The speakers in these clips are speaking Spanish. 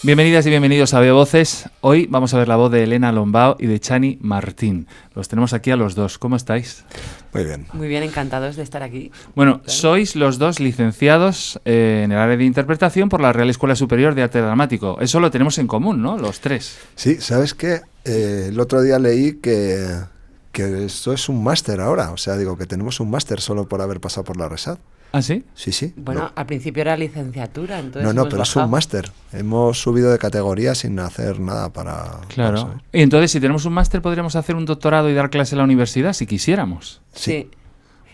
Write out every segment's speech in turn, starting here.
Bienvenidas y bienvenidos a Veo Voces. Hoy vamos a ver la voz de Elena Lombao y de Chani Martín. Los tenemos aquí a los dos. ¿Cómo estáis? Muy bien. Muy bien, encantados de estar aquí. Bueno, Claro. sois los dos licenciados en el área de interpretación por la Real Escuela Superior de Arte Dramático. Eso lo tenemos en común, ¿no? Los tres. Sí, ¿sabes qué? El otro día leí que esto es un máster ahora. O sea, digo que tenemos un máster solo por haber pasado por la RESAD. ¿Ah, sí? Sí, sí. Bueno, al principio era licenciatura, entonces No, hemos pero es bajado. un máster. Hemos subido de categoría sin hacer nada para... Claro. para saber. Y entonces, si tenemos un máster, podríamos hacer un doctorado y dar clase en la universidad, si quisiéramos. Sí.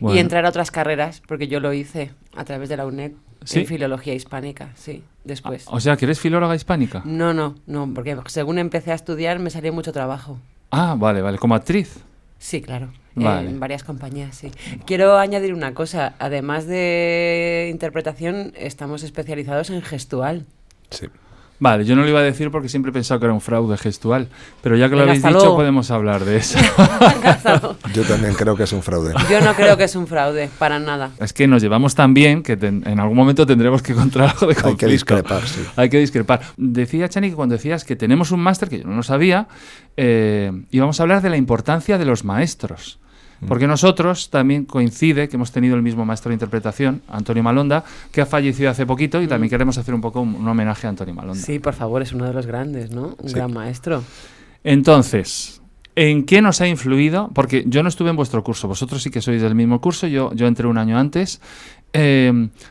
Bueno. Y entrar a otras carreras, porque yo lo hice a través de la UNED, ¿Sí? en Filología Hispánica, sí, después. O sea, que eres filóloga hispánica. No, porque según empecé a estudiar me salió mucho trabajo. Ah, vale, vale. Como actriz. Sí, claro, Vale. en varias compañías, sí. Quiero añadir una cosa, además de interpretación, estamos especializados en gestual. Sí. Vale, yo no lo iba a decir porque siempre he pensado que era un fraude gestual, pero ya que lo Venga, habéis hasta dicho luego. podemos hablar de eso. Yo también creo que es un fraude. Yo no creo que es un fraude, para nada. Es que nos llevamos tan bien que en algún momento tendremos que encontrar algo de conflicto. Hay que discrepar, sí. Hay que discrepar. Decía Chani que cuando decías que tenemos un máster, que yo no lo sabía, íbamos a hablar de la importancia de los maestros. Porque nosotros también coincide que hemos tenido el mismo maestro de interpretación, Antonio Malonda, que ha fallecido hace poquito y también queremos hacer un poco un homenaje a Antonio Malonda. Sí, por favor, es uno de los grandes, ¿no? Un Sí. gran maestro. Entonces, ¿en qué nos ha influido? Porque yo no estuve en vuestro curso, vosotros sí que sois del mismo curso, yo entré un año antes.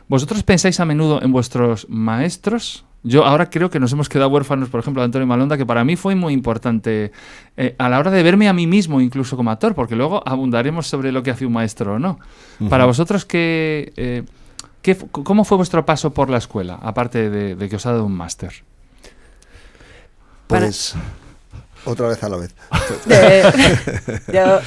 ¿Vosotros pensáis a menudo en vuestros maestros? Yo ahora creo que nos hemos quedado huérfanos, por ejemplo, de Antonio Malonda, que para mí fue muy importante a la hora de verme a mí mismo, incluso como actor, porque luego abundaremos sobre lo que hace un maestro o no. Para vosotros, ¿cómo fue vuestro paso por la escuela, aparte de que os ha dado un máster? Pues... Otra vez a la vez. Yo,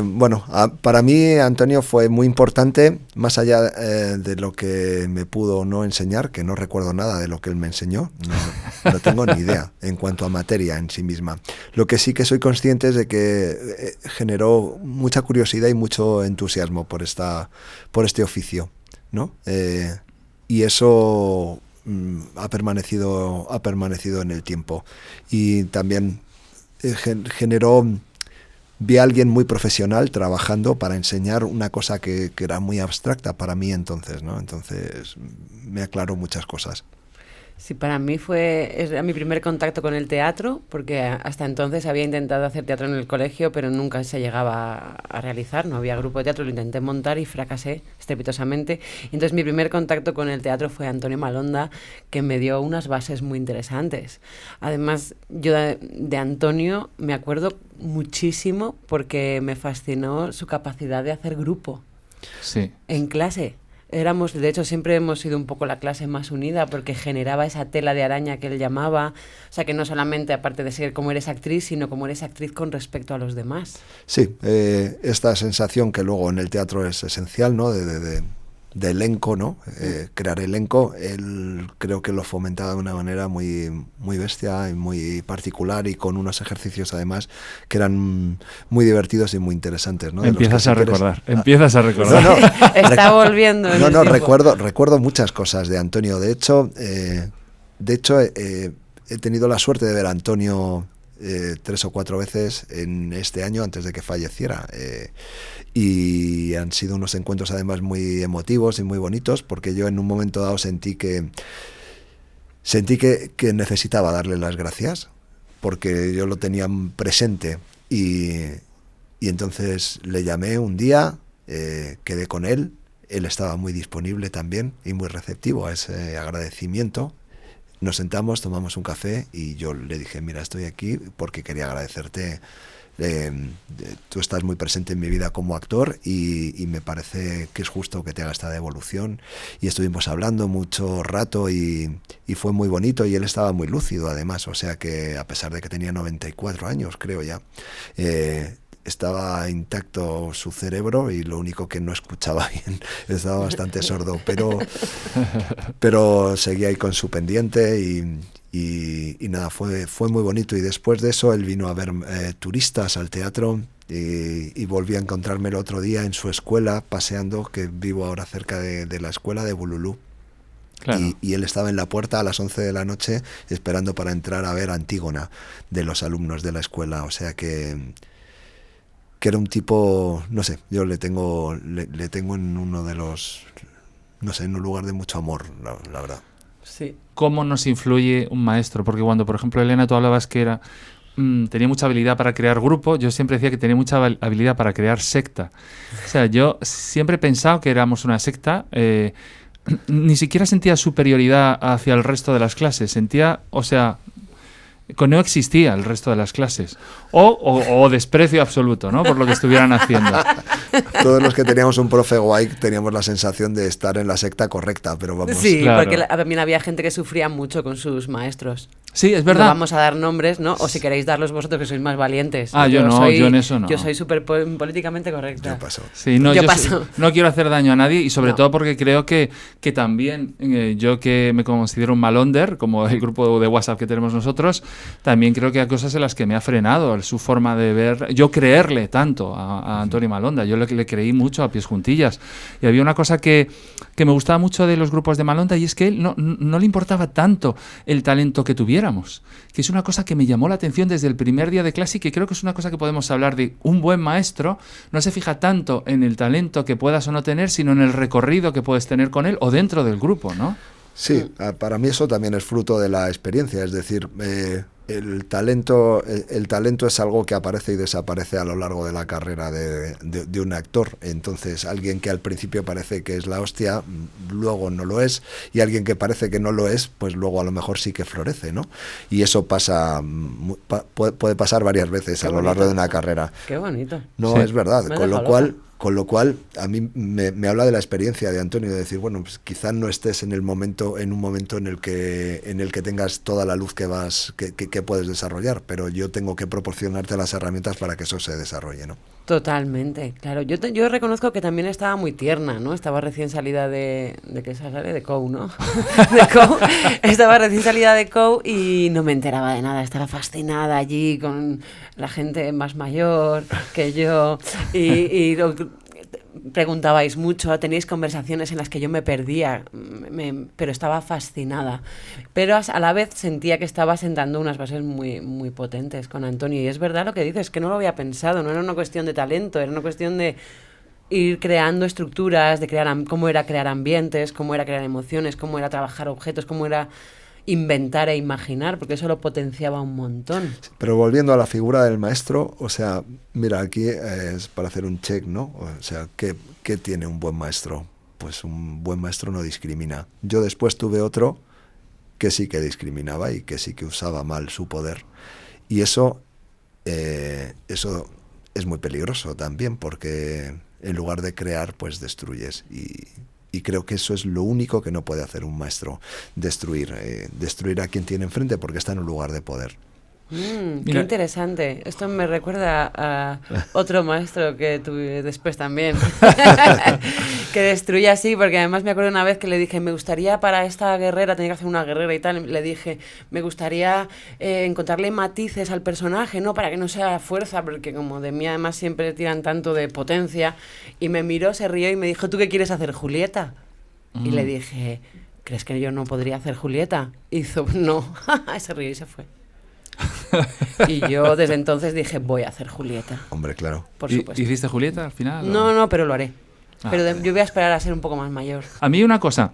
Bueno, para mí Antonio fue muy importante, más allá de lo que me pudo o no enseñar, que no recuerdo nada de lo que él me enseñó, no tengo ni idea en cuanto a materia en sí misma. Lo que sí que soy consciente es de que generó mucha curiosidad y mucho entusiasmo por este oficio, ¿no? Y eso ha permanecido en el tiempo. Y también generó... Vi a alguien muy profesional trabajando para enseñar una cosa que era muy abstracta para mí entonces, ¿no? Entonces me aclaró muchas cosas. sí, para mí era mi primer contacto con el teatro, porque hasta entonces había intentado hacer teatro en el colegio, pero nunca se llegaba a realizar, no había grupo de teatro, lo intenté montar y fracasé estrepitosamente. Y entonces mi primer contacto con el teatro fue Antonio Malonda, que me dio unas bases muy interesantes. Además, yo de Antonio me acuerdo muchísimo porque me fascinó su capacidad de hacer grupo Sí. en clase. De hecho, siempre hemos sido un poco la clase más unida porque generaba esa tela de araña que él llamaba. O sea, que no solamente, aparte de ser como eres actriz, sino como eres actriz con respecto a los demás. Sí, esta sensación que luego en el teatro es esencial, ¿no? De elenco, ¿no? Crear elenco, él creo que lo fomentaba de una manera muy, muy bestia y muy particular y con unos ejercicios además que eran muy divertidos y muy interesantes, ¿no? Empiezas a recordar. No, Está volviendo. en el No, tiempo. recuerdo muchas cosas de Antonio. De hecho, he tenido la suerte de ver a Antonio 3 o 4 veces en este año antes de que falleciera. Y han sido unos encuentros además muy emotivos y muy bonitos, porque yo en un momento dado sentí que necesitaba darle las gracias, porque yo lo tenía presente y entonces le llamé un día, quedé con él estaba muy disponible también y muy receptivo a ese agradecimiento. Nos sentamos, tomamos un café y yo le dije, mira, estoy aquí porque quería agradecerte. Tú estás muy presente en mi vida como actor y me parece que es justo que te haga esta devolución. Y estuvimos hablando mucho rato y fue muy bonito y él estaba muy lúcido además, o sea que a pesar de que tenía 94 años, creo ya, estaba intacto su cerebro y lo único que no escuchaba bien, estaba bastante sordo, pero seguía ahí con su pendiente y nada, fue muy bonito. Y después de eso él vino a ver turistas al teatro y volví a encontrarme el otro día en su escuela paseando, que vivo ahora cerca de la escuela de Bululú. Claro. Y él estaba en la puerta a las 11 de la noche esperando para entrar a ver Antígona de los alumnos de la escuela. O sea que era un tipo, no sé, yo le tengo en uno de los, no sé, en un lugar de mucho amor, la verdad. Sí. ¿Cómo nos influye un maestro? Porque cuando, por ejemplo, Elena, tú hablabas que tenía mucha habilidad para crear grupo, yo siempre decía que tenía mucha habilidad para crear secta. O sea, yo siempre he pensado que éramos una secta. Ni siquiera sentía superioridad hacia el resto de las clases. Sentía, o sea, que no existía el resto de las clases. O desprecio absoluto, ¿no? Por lo que estuvieran haciendo. Todos los que teníamos un profe guay teníamos la sensación de estar en la secta correcta, pero vamos. Sí, Claro. porque también había gente que sufría mucho con sus maestros. Sí, es verdad. No vamos a dar nombres, ¿no? O si queréis darlos vosotros, que sois más valientes. Ah, yo no, yo en eso no. Yo soy súper políticamente correcta. Yo paso. Sí, no, Yo yo paso. no quiero hacer daño a nadie y sobre No. todo porque creo que también yo que me considero un malonder, como el grupo de WhatsApp que tenemos nosotros, también creo que hay cosas en las que me ha frenado su forma de ver, yo creerle tanto a Antonio Malonda, yo le creí mucho a pies juntillas y había una cosa que me gustaba mucho de los grupos de Malonda y es que él no le importaba tanto el talento que tuviéramos, que es una cosa que me llamó la atención desde el primer día de clase y que creo que es una cosa que podemos hablar de un buen maestro, no se fija tanto en el talento que puedas o no tener, sino en el recorrido que puedes tener con él o dentro del grupo, ¿no? Sí, para mí eso también es fruto de la experiencia, es decir, el talento es algo que aparece y desaparece a lo largo de la carrera de un actor. Entonces, alguien que al principio parece que es la hostia, luego no lo es, y alguien que parece que no lo es, pues luego a lo mejor sí que florece, ¿no? Y eso pasa, puede pasar varias veces a lo largo de una carrera. Qué bonito. No, Sí. es verdad, Me con deja lo cual a mí me habla de la experiencia de Antonio, de decir, bueno, pues quizás no estés en un momento en el que tengas toda la luz que puedes desarrollar, pero yo tengo que proporcionarte las herramientas para que eso se desarrolle, ¿no? Totalmente, claro. Yo reconozco que también estaba muy tierna, ¿no? Estaba recién salida de que sale de COU, ¿no? De COU. Estaba recién salida de COU y no me enteraba de nada. Estaba fascinada allí con la gente más mayor que yo y preguntabais mucho, teníais conversaciones en las que yo me perdía, pero estaba fascinada. Pero a la vez sentía que estaba sentando unas bases muy, muy potentes con Antonio. Y es verdad lo que dices, que no lo había pensado, no era una cuestión de talento, era una cuestión de ir creando estructuras, de cómo era crear ambientes, cómo era crear emociones, cómo era trabajar objetos, cómo era inventar e imaginar, porque eso lo potenciaba un montón. Pero volviendo a la figura del maestro, o sea, mira, aquí es para hacer un check, ¿no? O sea, ¿qué tiene un buen maestro? Pues un buen maestro no discrimina. Yo después tuve otro que sí que discriminaba y que sí que usaba mal su poder. Y eso es muy peligroso también, porque en lugar de crear, pues destruyes. Y creo que eso es lo único que no puede hacer un maestro, destruir a quien tiene enfrente, porque está en un lugar de poder. Qué interesante. Esto me recuerda a otro maestro que tuve después también, que destruía así, porque además me acuerdo una vez que le dije, me gustaría para esta guerrera, tenía que hacer una guerrera y tal, le dije, me gustaría encontrarle matices al personaje, ¿no? Para que no sea fuerza, porque como de mí además siempre tiran tanto de potencia, y me miró, se rió y me dijo, ¿tú qué quieres hacer, Julieta? Y le dije, ¿crees que yo no podría hacer Julieta? Hizo, no, se rió y se fue. Y yo desde entonces dije, voy a hacer Julieta. Hombre, claro. Por supuesto. ¿Hiciste Julieta al final? No, pero lo haré. Pero Ah. yo voy a esperar a ser un poco más mayor. A mí una cosa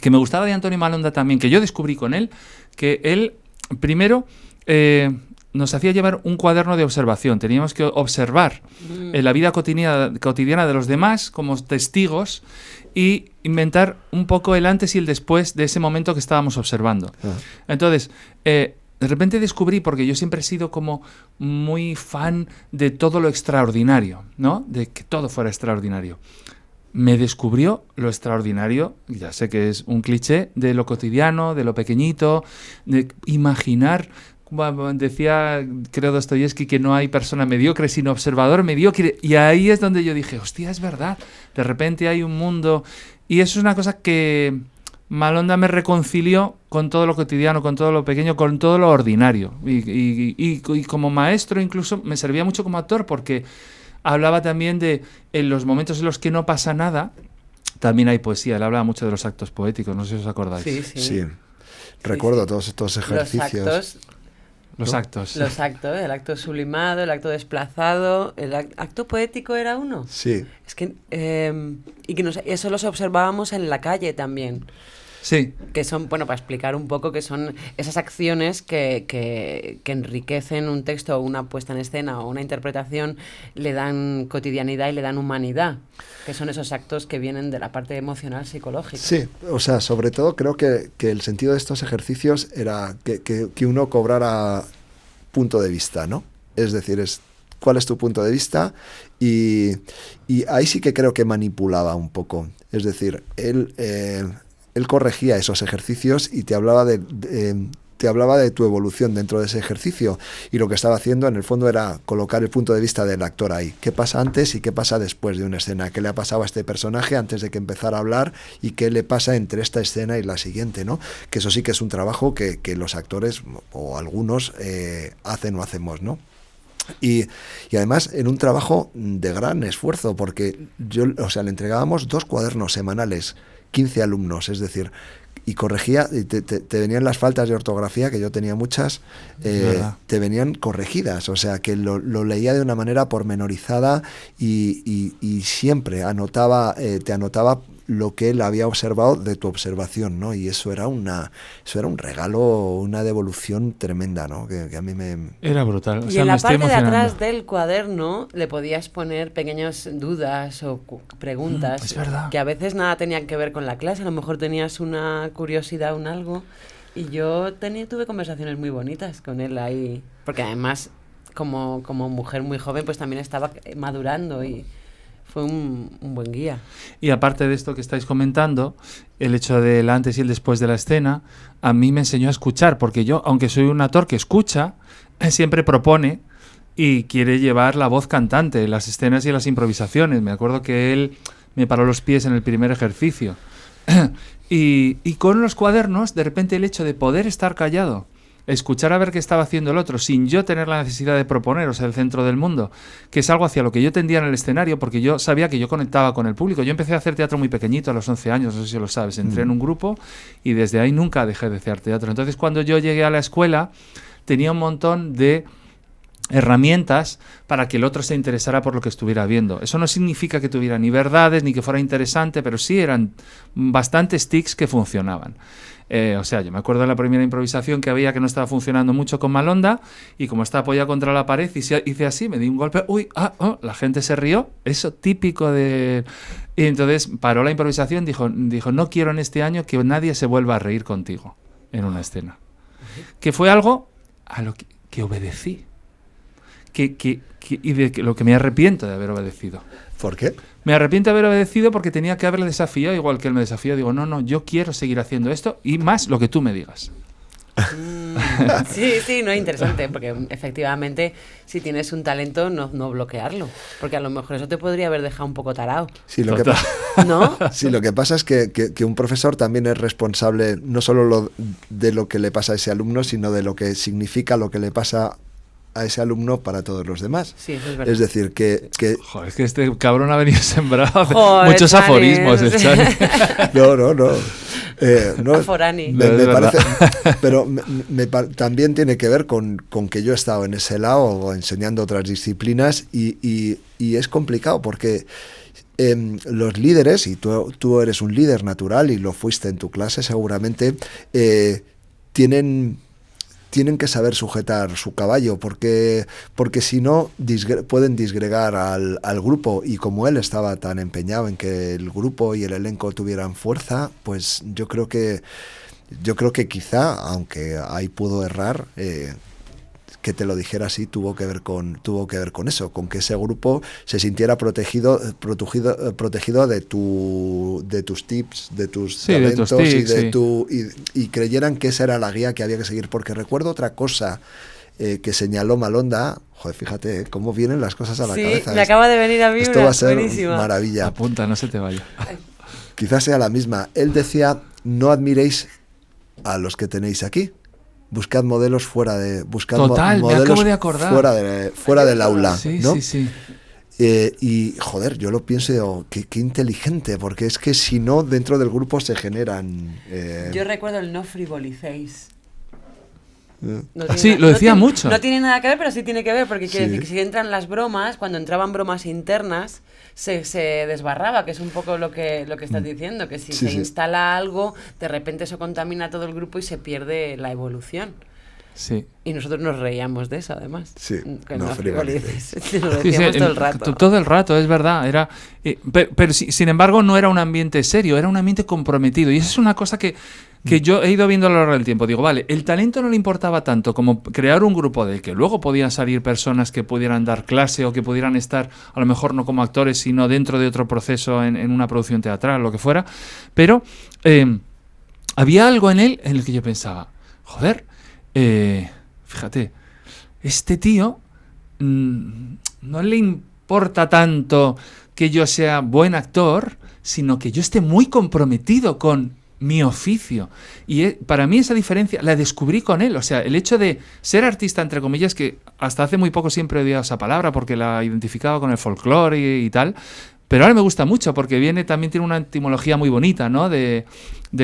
que me gustaba de Antonio Malonda también, que yo descubrí con él, que él primero nos hacía llevar un cuaderno de observación. Teníamos que observar la vida cotidiana de los demás como testigos y inventar un poco el antes y el después de ese momento que estábamos observando. Entonces, de repente descubrí, porque yo siempre he sido como muy fan de todo lo extraordinario, ¿no? De que todo fuera extraordinario. Me descubrió lo extraordinario, ya sé que es un cliché, de lo cotidiano, de lo pequeñito, de imaginar. Decía, creo, Dostoyevsky, que no hay persona mediocre, sino observador mediocre. Y ahí es donde yo dije, hostia, es verdad. De repente hay un mundo. Y eso es una cosa que Malonda me reconcilió con todo lo cotidiano, con todo lo pequeño, con todo lo ordinario. Y como maestro incluso me servía mucho como actor, porque hablaba también de en los momentos en los que no pasa nada, También hay poesía, él hablaba mucho de los actos poéticos, no sé si os acordáis. Sí, sí. Sí. Recuerdo todos estos ejercicios. Los ¿no? actos. Los actos, el acto sublimado, el acto desplazado, el acto poético era uno. Sí. Es que, y que eso los observábamos en la calle también. Sí. Que son, bueno, para explicar un poco, que son esas acciones que enriquecen un texto o una puesta en escena o una interpretación, le dan cotidianidad y le dan humanidad, que son esos actos que vienen de la parte emocional psicológica. Sí, o sea, sobre todo creo que el sentido de estos ejercicios era que uno cobrara punto de vista, ¿no? Es decir, cuál es tu punto de vista, y ahí sí que creo que manipulaba un poco. Es decir, él corregía esos ejercicios y te hablaba de tu evolución dentro de ese ejercicio, y lo que estaba haciendo en el fondo era colocar el punto de vista del actor ahí. ¿Qué pasa antes y qué pasa después de una escena? ¿Qué le ha pasado a este personaje antes de que empezara a hablar y qué le pasa entre esta escena y la siguiente, ¿no? Que eso sí que es un trabajo que los actores o algunos hacen o hacemos, ¿no? Y además en un trabajo de gran esfuerzo, porque le entregábamos 2 cuadernos semanales, 15 alumnos, es decir, y corregía, y te venían las faltas de ortografía, que yo tenía muchas, te venían corregidas, o sea que lo leía de una manera pormenorizada, y siempre te anotaba lo que él había observado de tu observación, ¿no? Y eso era un regalo, una devolución tremenda, ¿no? Que a mí me... Era brutal. Y en la parte de atrás del cuaderno le podías poner pequeñas dudas o preguntas es verdad. Que a veces nada tenían que ver con la clase, a lo mejor tenías una curiosidad, un algo, y yo tuve conversaciones muy bonitas con él ahí, porque además como mujer muy joven pues también estaba madurando, y fue un buen guía. Y aparte de esto que estáis comentando, el hecho del antes y el después de la escena, a mí me enseñó a escuchar, porque yo, aunque soy un actor que escucha, siempre propone y quiere llevar la voz cantante, las escenas y las improvisaciones. Me acuerdo que él me paró los pies en el primer ejercicio. Y con los cuadernos, de repente el hecho de poder estar callado, escuchar a ver qué estaba haciendo el otro sin yo tener la necesidad de proponer, o sea, el centro del mundo, que es algo hacia lo que yo tendía en el escenario, porque yo sabía que yo conectaba con el público. Yo empecé a hacer teatro muy pequeñito, a los 11 años, no sé si lo sabes, entré en un grupo y desde ahí nunca dejé de hacer teatro. Entonces, cuando yo llegué a la escuela, tenía un montón de herramientas para que el otro se interesara por lo que estuviera viendo. Eso no significa que tuviera ni verdades ni que fuera interesante, pero sí eran bastantes tics que funcionaban. O sea, yo me acuerdo de la primera improvisación que había que no estaba funcionando mucho con Malonda, y como estaba apoyada contra la pared, hice así, me di un golpe, la gente se rió, eso típico de... Y entonces paró la improvisación, dijo, no quiero en este año que nadie se vuelva a reír contigo en una escena. Que fue algo a lo que obedecí. Y de lo que me arrepiento de haber obedecido. ¿Por qué? Me arrepiento de haber obedecido porque tenía que haberle desafiado, igual que él me desafió. Digo, no, yo quiero seguir haciendo esto y más lo que tú me digas. Sí, no es interesante, porque efectivamente si tienes un talento no bloquearlo, porque a lo mejor eso te podría haber dejado un poco tarado. Sí, lo que pasa es que un profesor también es responsable no solo de lo que le pasa a ese alumno, sino de lo que significa lo que le pasa a ese alumno para todos los demás. Sí, eso es verdad. Es decir, que... Joder, es que este cabrón ha venido sembrado Chani. muchos aforismos. El Chani. No. Aforani. Me parece, pero también tiene que ver con que yo he estado en ese lado enseñando otras disciplinas, y es complicado porque los líderes, y tú eres un líder natural y lo fuiste en tu clase seguramente, tienen que saber sujetar su caballo, porque si no pueden disgregar al grupo, y como él estaba tan empeñado en que el grupo y el elenco tuvieran fuerza, pues yo creo que quizá, aunque ahí pudo errar, que te lo dijera así, tuvo que ver con eso, con que ese grupo se sintiera protegido de tus tips, de tus talentos, de tus tics, y creyeran que esa era la guía que había que seguir. Porque recuerdo otra cosa que señaló Malonda. Joder, fíjate cómo vienen las cosas a la cabeza. Sí, me acaba de venir a mí esto va a ser buenísima. Maravilla. Apunta, no se te vaya. Quizás sea la misma. Él decía: no admiréis a los que tenéis aquí. Buscad modelos fuera de... Total, me acabo de acordar. Fuera del aula, Sí, ¿no? Sí. Y, joder, yo lo pienso, qué inteligente, porque es que si no, dentro del grupo se generan... Yo recuerdo el no frivolicéis. Sí, lo decía mucho. No tiene nada que ver, pero sí tiene que ver, porque quiere Sí. decir que si entran las bromas, cuando entraban bromas internas, se desbarraba, que es un poco lo que estás diciendo, que si Sí, se sí. instala algo, de repente eso contamina a todo el grupo y se pierde la evolución. Sí. Y nosotros nos reíamos de eso, además. Sí, Que no no frivolices. frivolices. Lo Sí, decíamos sí, todo el rato. todo el rato, es verdad. Era, pero sin embargo, no era un ambiente serio, era un ambiente comprometido. Y esa es una cosa que yo he ido viendo a lo largo del tiempo. Digo, vale, el talento no le importaba tanto como crear un grupo del que luego podían salir personas que pudieran dar clase o que pudieran estar, a lo mejor no como actores, sino dentro de otro proceso en una producción teatral, lo que fuera. Pero había algo en él en el que yo pensaba, joder, fíjate, este tío no le importa tanto que yo sea buen actor, sino que yo esté muy comprometido con mi oficio. Y para mí esa diferencia la descubrí con él. O sea, el hecho de ser artista, entre comillas, que hasta hace muy poco siempre he odiado esa palabra porque la identificaba con el folclore y tal, pero ahora me gusta mucho porque también tiene una etimología muy bonita, ¿no? De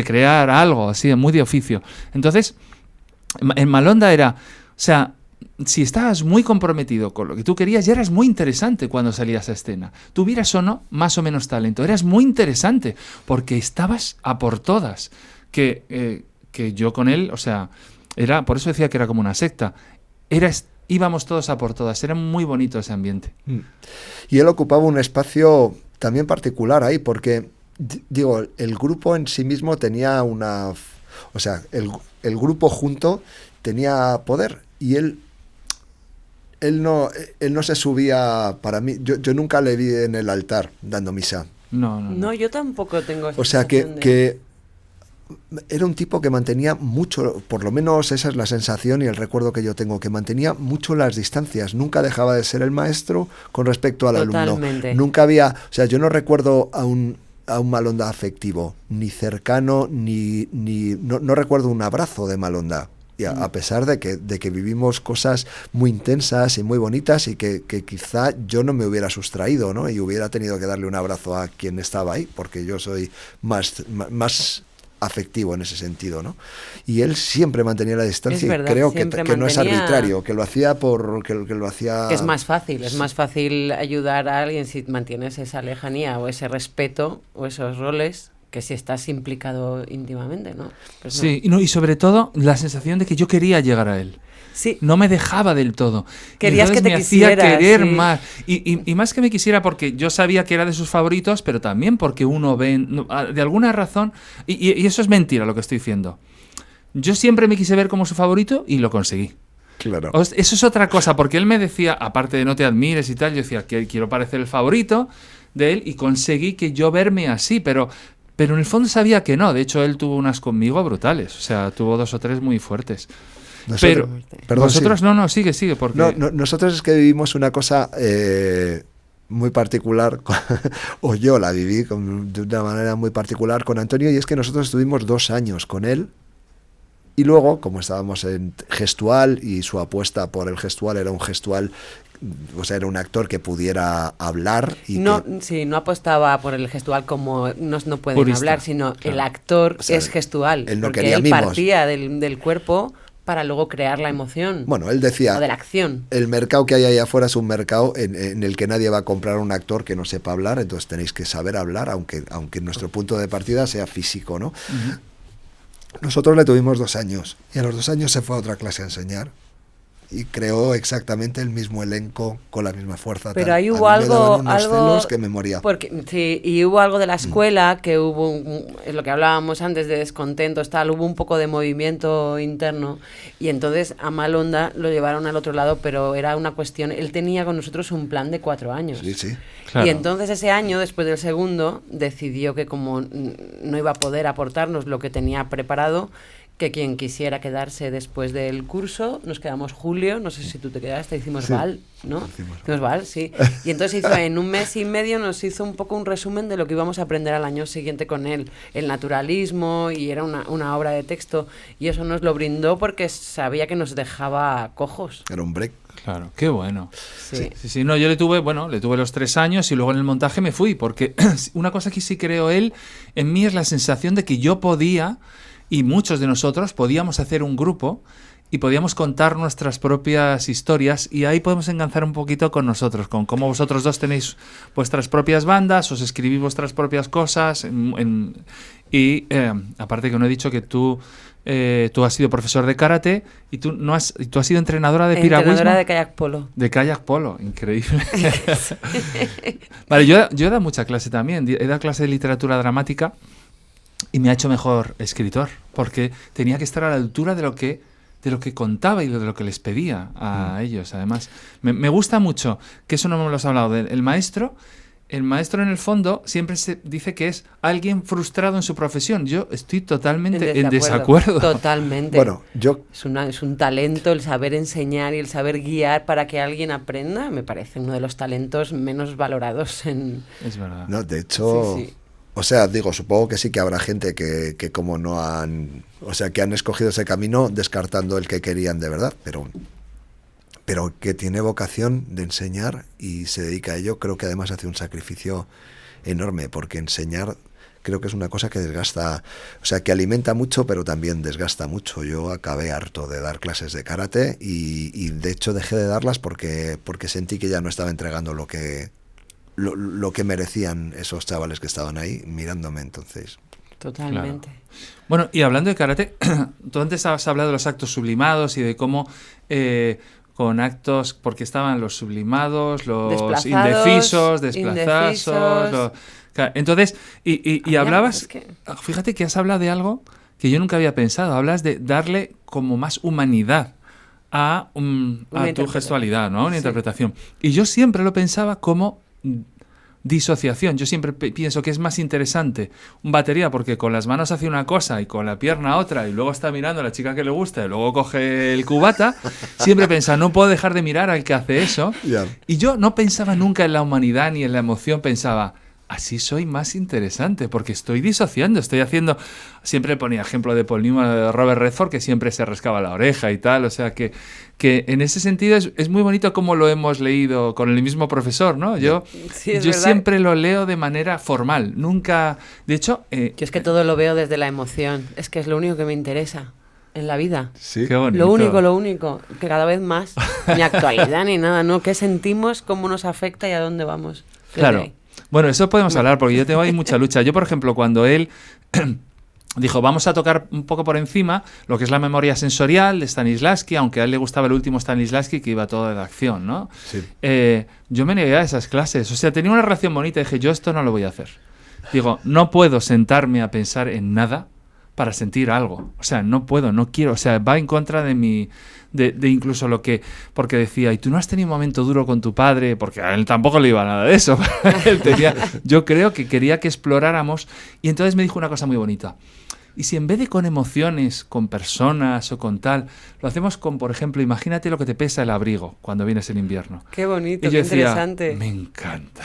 crear algo, así, muy de oficio. Entonces, en Malonda era, o sea, si estabas muy comprometido con lo que tú querías, ya eras muy interesante cuando salías a escena. Tuvieras o no más o menos talento, eras muy interesante porque estabas a por todas. Que yo con él, o sea, por eso decía que era como una secta. Íbamos todos a por todas, era muy bonito ese ambiente. Y él ocupaba un espacio también particular ahí, porque, digo, el grupo en sí mismo tenía una... O sea, el grupo junto tenía poder y él no se subía, para mí, yo nunca le vi en el altar dando misa. No, yo tampoco tengo esa O sea, sensación que era un tipo que mantenía mucho, por lo menos esa es la sensación y el recuerdo que yo tengo, que mantenía mucho las distancias, nunca dejaba de ser el maestro con respecto al Totalmente. alumno. Nunca había, o sea, yo no recuerdo a un Malonda afectivo, ni cercano, no recuerdo un abrazo de Malonda. Y a pesar de que vivimos cosas muy intensas y muy bonitas y que quizá yo no me hubiera sustraído, ¿no? Y hubiera tenido que darle un abrazo a quien estaba ahí, porque yo soy más afectivo en ese sentido, ¿no? Y él siempre mantenía la distancia, verdad, y creo que siempre no es arbitrario, que lo hacía que lo hacía... Es más fácil ayudar a alguien si mantienes esa lejanía o ese respeto o esos roles que si estás implicado íntimamente, ¿no? Pues sí, y sobre todo la sensación de que yo quería llegar a él. Sí. No me dejaba del todo. Querías que te me quisiera, hacía querer sí. más. Y más que me quisiera porque yo sabía que era de sus favoritos, pero también porque uno ve, de alguna razón, y eso es mentira lo que estoy diciendo. Yo siempre me quise ver como su favorito y lo conseguí. Claro. Eso es otra cosa, porque él me decía, aparte de no te admires y tal, yo decía que quiero parecer el favorito de él y conseguí que yo verme así, pero en el fondo sabía que no. De hecho, él tuvo unas conmigo brutales. O sea, tuvo 2 o 3 muy fuertes. Pero vosotros sí. no, sigue. Porque... No, nosotros es que vivimos una cosa muy particular, o yo la viví de una manera muy particular con Antonio, y es que nosotros estuvimos 2 años con él. Y luego, como estábamos en gestual y su apuesta por el gestual era un gestual, o sea, era un actor que pudiera hablar. Y no apostaba por el gestual como no pueden purista, hablar, sino claro. El actor, o sea, es gestual. Él no porque quería él mimos. partía del cuerpo para luego crear la emoción. Bueno, él decía... O de la acción. El mercado que hay ahí afuera es un mercado en el que nadie va a comprar a un actor que no sepa hablar, entonces tenéis que saber hablar, aunque nuestro punto de partida sea físico, ¿no? Uh-huh. Nosotros le tuvimos 2 años y a los 2 años se fue a otra clase a enseñar y creó exactamente el mismo elenco con la misma fuerza. Pero ahí hubo algo celos que me moría. Sí, y hubo algo de la escuela que es lo que hablábamos antes de descontentos, hubo un poco de movimiento interno y entonces a Malonda lo llevaron al otro lado, pero era una cuestión, él tenía con nosotros un plan de 4 años. Sí. Claro. Y entonces ese año, después del segundo, decidió que como no iba a poder aportarnos lo que tenía preparado, que quien quisiera quedarse después del curso, nos quedamos Julio, no sé si tú te quedaste, hicimos Val, ¿no? Hicimos Val, sí. Y entonces en 1 mes y medio nos hizo un poco un resumen de lo que íbamos a aprender al año siguiente con él, el naturalismo, y era una obra de texto, y eso nos lo brindó porque sabía que nos dejaba cojos. Era un break. Claro, qué bueno. Sí. Sí, no, yo le tuve los 3 años y luego en el montaje me fui, porque una cosa que sí creo él en mí es la sensación de que yo podía, y muchos de nosotros podíamos hacer un grupo y podíamos contar nuestras propias historias, y ahí podemos enganzar un poquito con nosotros, con cómo vosotros dos tenéis vuestras propias bandas, os escribís vuestras propias cosas, y aparte que no he dicho que tú has sido profesor de karate y tú has sido entrenadora de piragüismo. Entrenadora de kayak polo. De kayak polo, increíble. Vale, yo he dado mucha clase también, he dado clase de literatura dramática y me ha hecho mejor escritor, porque tenía que estar a la altura de lo que contaba y de lo que les pedía a ellos. Además, me gusta mucho, que eso no me lo has hablado, el maestro. El maestro, en el fondo, siempre se dice que es alguien frustrado en su profesión. Yo estoy totalmente en desacuerdo. Totalmente. Bueno, es un talento el saber enseñar y el saber guiar para que alguien aprenda. Me parece uno de los talentos menos valorados en... Es verdad. No, de hecho... Sí. O sea, digo, supongo que sí que habrá gente que como no han... O sea, que han escogido ese camino descartando el que querían de verdad, pero que tiene vocación de enseñar y se dedica a ello. Creo que además hace un sacrificio enorme, porque enseñar creo que es una cosa que desgasta, o sea, que alimenta mucho, pero también desgasta mucho. Yo acabé harto de dar clases de karate y de hecho dejé de darlas porque sentí que ya no estaba entregando lo que merecían esos chavales que estaban ahí mirándome, entonces. Totalmente. Claro. Bueno, y hablando de karate, tú antes has hablado de los actos sublimados y de cómo con actos, porque estaban los sublimados, los indecisos, desplazados. Entonces, y hablabas, fíjate que has hablado de algo que yo nunca había pensado, hablas de darle como más humanidad a tu gestualidad, ¿no? Una interpretación. Y yo siempre lo pensaba como disociación. Yo siempre pienso que es más interesante un batería porque con las manos hace una cosa y con la pierna otra y luego está mirando a la chica que le gusta y luego coge el cubata. Siempre pensaba, no puedo dejar de mirar al que hace eso. Yeah. Y yo no pensaba nunca en la humanidad ni en la emoción, pensaba, así soy más interesante porque estoy disociando, estoy haciendo... Siempre ponía ejemplo de Paul Newman, de Robert Redford, que siempre se rascaba la oreja y tal, o sea que en ese sentido es muy bonito cómo lo hemos leído con el mismo profesor, ¿no? Yo siempre lo leo de manera formal, nunca... De hecho... yo es que todo lo veo desde la emoción, es que es lo único que me interesa en la vida. Sí. Qué bonito. Lo único, que cada vez más, ni actualidad ni nada, ¿no? ¿Qué sentimos, cómo nos afecta y a dónde vamos? Claro. Bueno, eso podemos hablar, porque yo tengo ahí mucha lucha. Yo, por ejemplo, cuando él dijo, vamos a tocar un poco por encima lo que es la memoria sensorial de Stanislavski, aunque a él le gustaba el último Stanislavski, que iba todo de acción, ¿no? Sí. Yo me negué a esas clases. O sea, tenía una relación bonita y dije, yo esto no lo voy a hacer. Digo, no puedo sentarme a pensar en nada para sentir algo. O sea, no puedo, no quiero. O sea, va en contra de mi... De incluso lo que... Porque decía, ¿y tú no has tenido un momento duro con tu padre? Porque a él tampoco le iba nada de eso. Él tenía, yo creo que quería que exploráramos. Y entonces me dijo una cosa muy bonita. Y si en vez de con emociones, con personas o con tal, lo hacemos con, por ejemplo, imagínate lo que te pesa el abrigo cuando vienes en invierno. Qué bonito, y yo qué decía, interesante. Me encanta.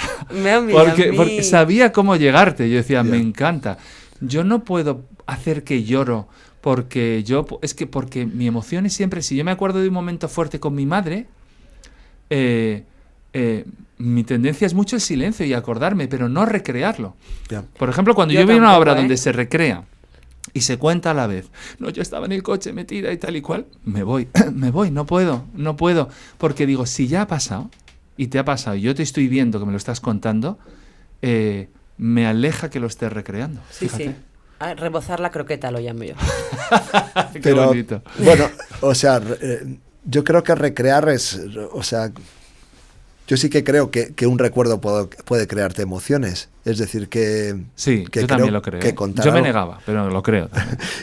Porque sabía cómo llegarte. Yo decía, me encanta. Yo no puedo hacer que lloro porque mi emoción es siempre, si yo me acuerdo de un momento fuerte con mi madre, mi tendencia es mucho el silencio y acordarme, pero no recrearlo. Yeah. Por ejemplo, cuando yo veo una obra donde se recrea y se cuenta a la vez, no, yo estaba en el coche metida y tal y cual, me voy, no puedo, porque digo, si ya ha pasado y te ha pasado y yo te estoy viendo que me lo estás contando, me aleja que lo estés recreando. Sí, fíjate. sí. Rebozar la croqueta lo llamo yo. Pero, bonito. Bueno, o sea, yo creo que recrear es, o sea, yo sí que creo que un recuerdo puede crearte emociones. Es decir, que... Sí, yo también lo creo. Yo me negaba, pero lo creo.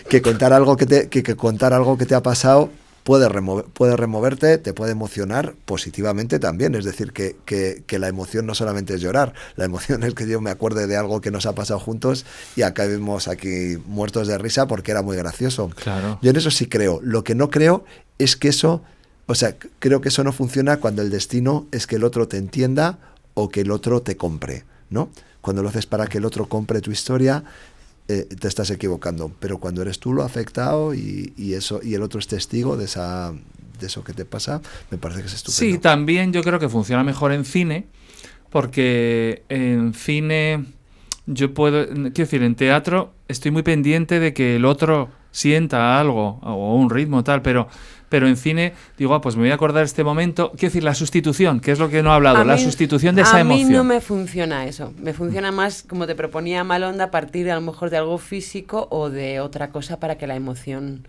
que contar algo que contar algo que te ha pasado puede removerte, te puede emocionar positivamente también. Es decir, que la emoción no solamente es llorar, la emoción es que yo me acuerde de algo que nos ha pasado juntos y acabemos aquí muertos de risa porque era muy gracioso. Claro. Yo en eso sí creo. Lo que no creo es que eso, o sea, creo que eso no funciona cuando el destino es que el otro te entienda o que el otro te compre, ¿no? Cuando lo haces para que el otro compre tu historia, te estás equivocando, pero cuando eres tú lo afectado y el otro es testigo de de eso que te pasa, me parece que es estupendo. Sí, también yo creo que funciona mejor en cine, porque en cine yo quiero decir, en teatro estoy muy pendiente de que el otro sienta algo o un ritmo tal, pero en cine digo, pues me voy a acordar este momento. Quiero decir, la sustitución, que es lo que no he hablado, la sustitución de esa emoción. A mí no me funciona eso. Me funciona más, como te proponía Malonda, a partir a lo mejor de algo físico o de otra cosa para que la emoción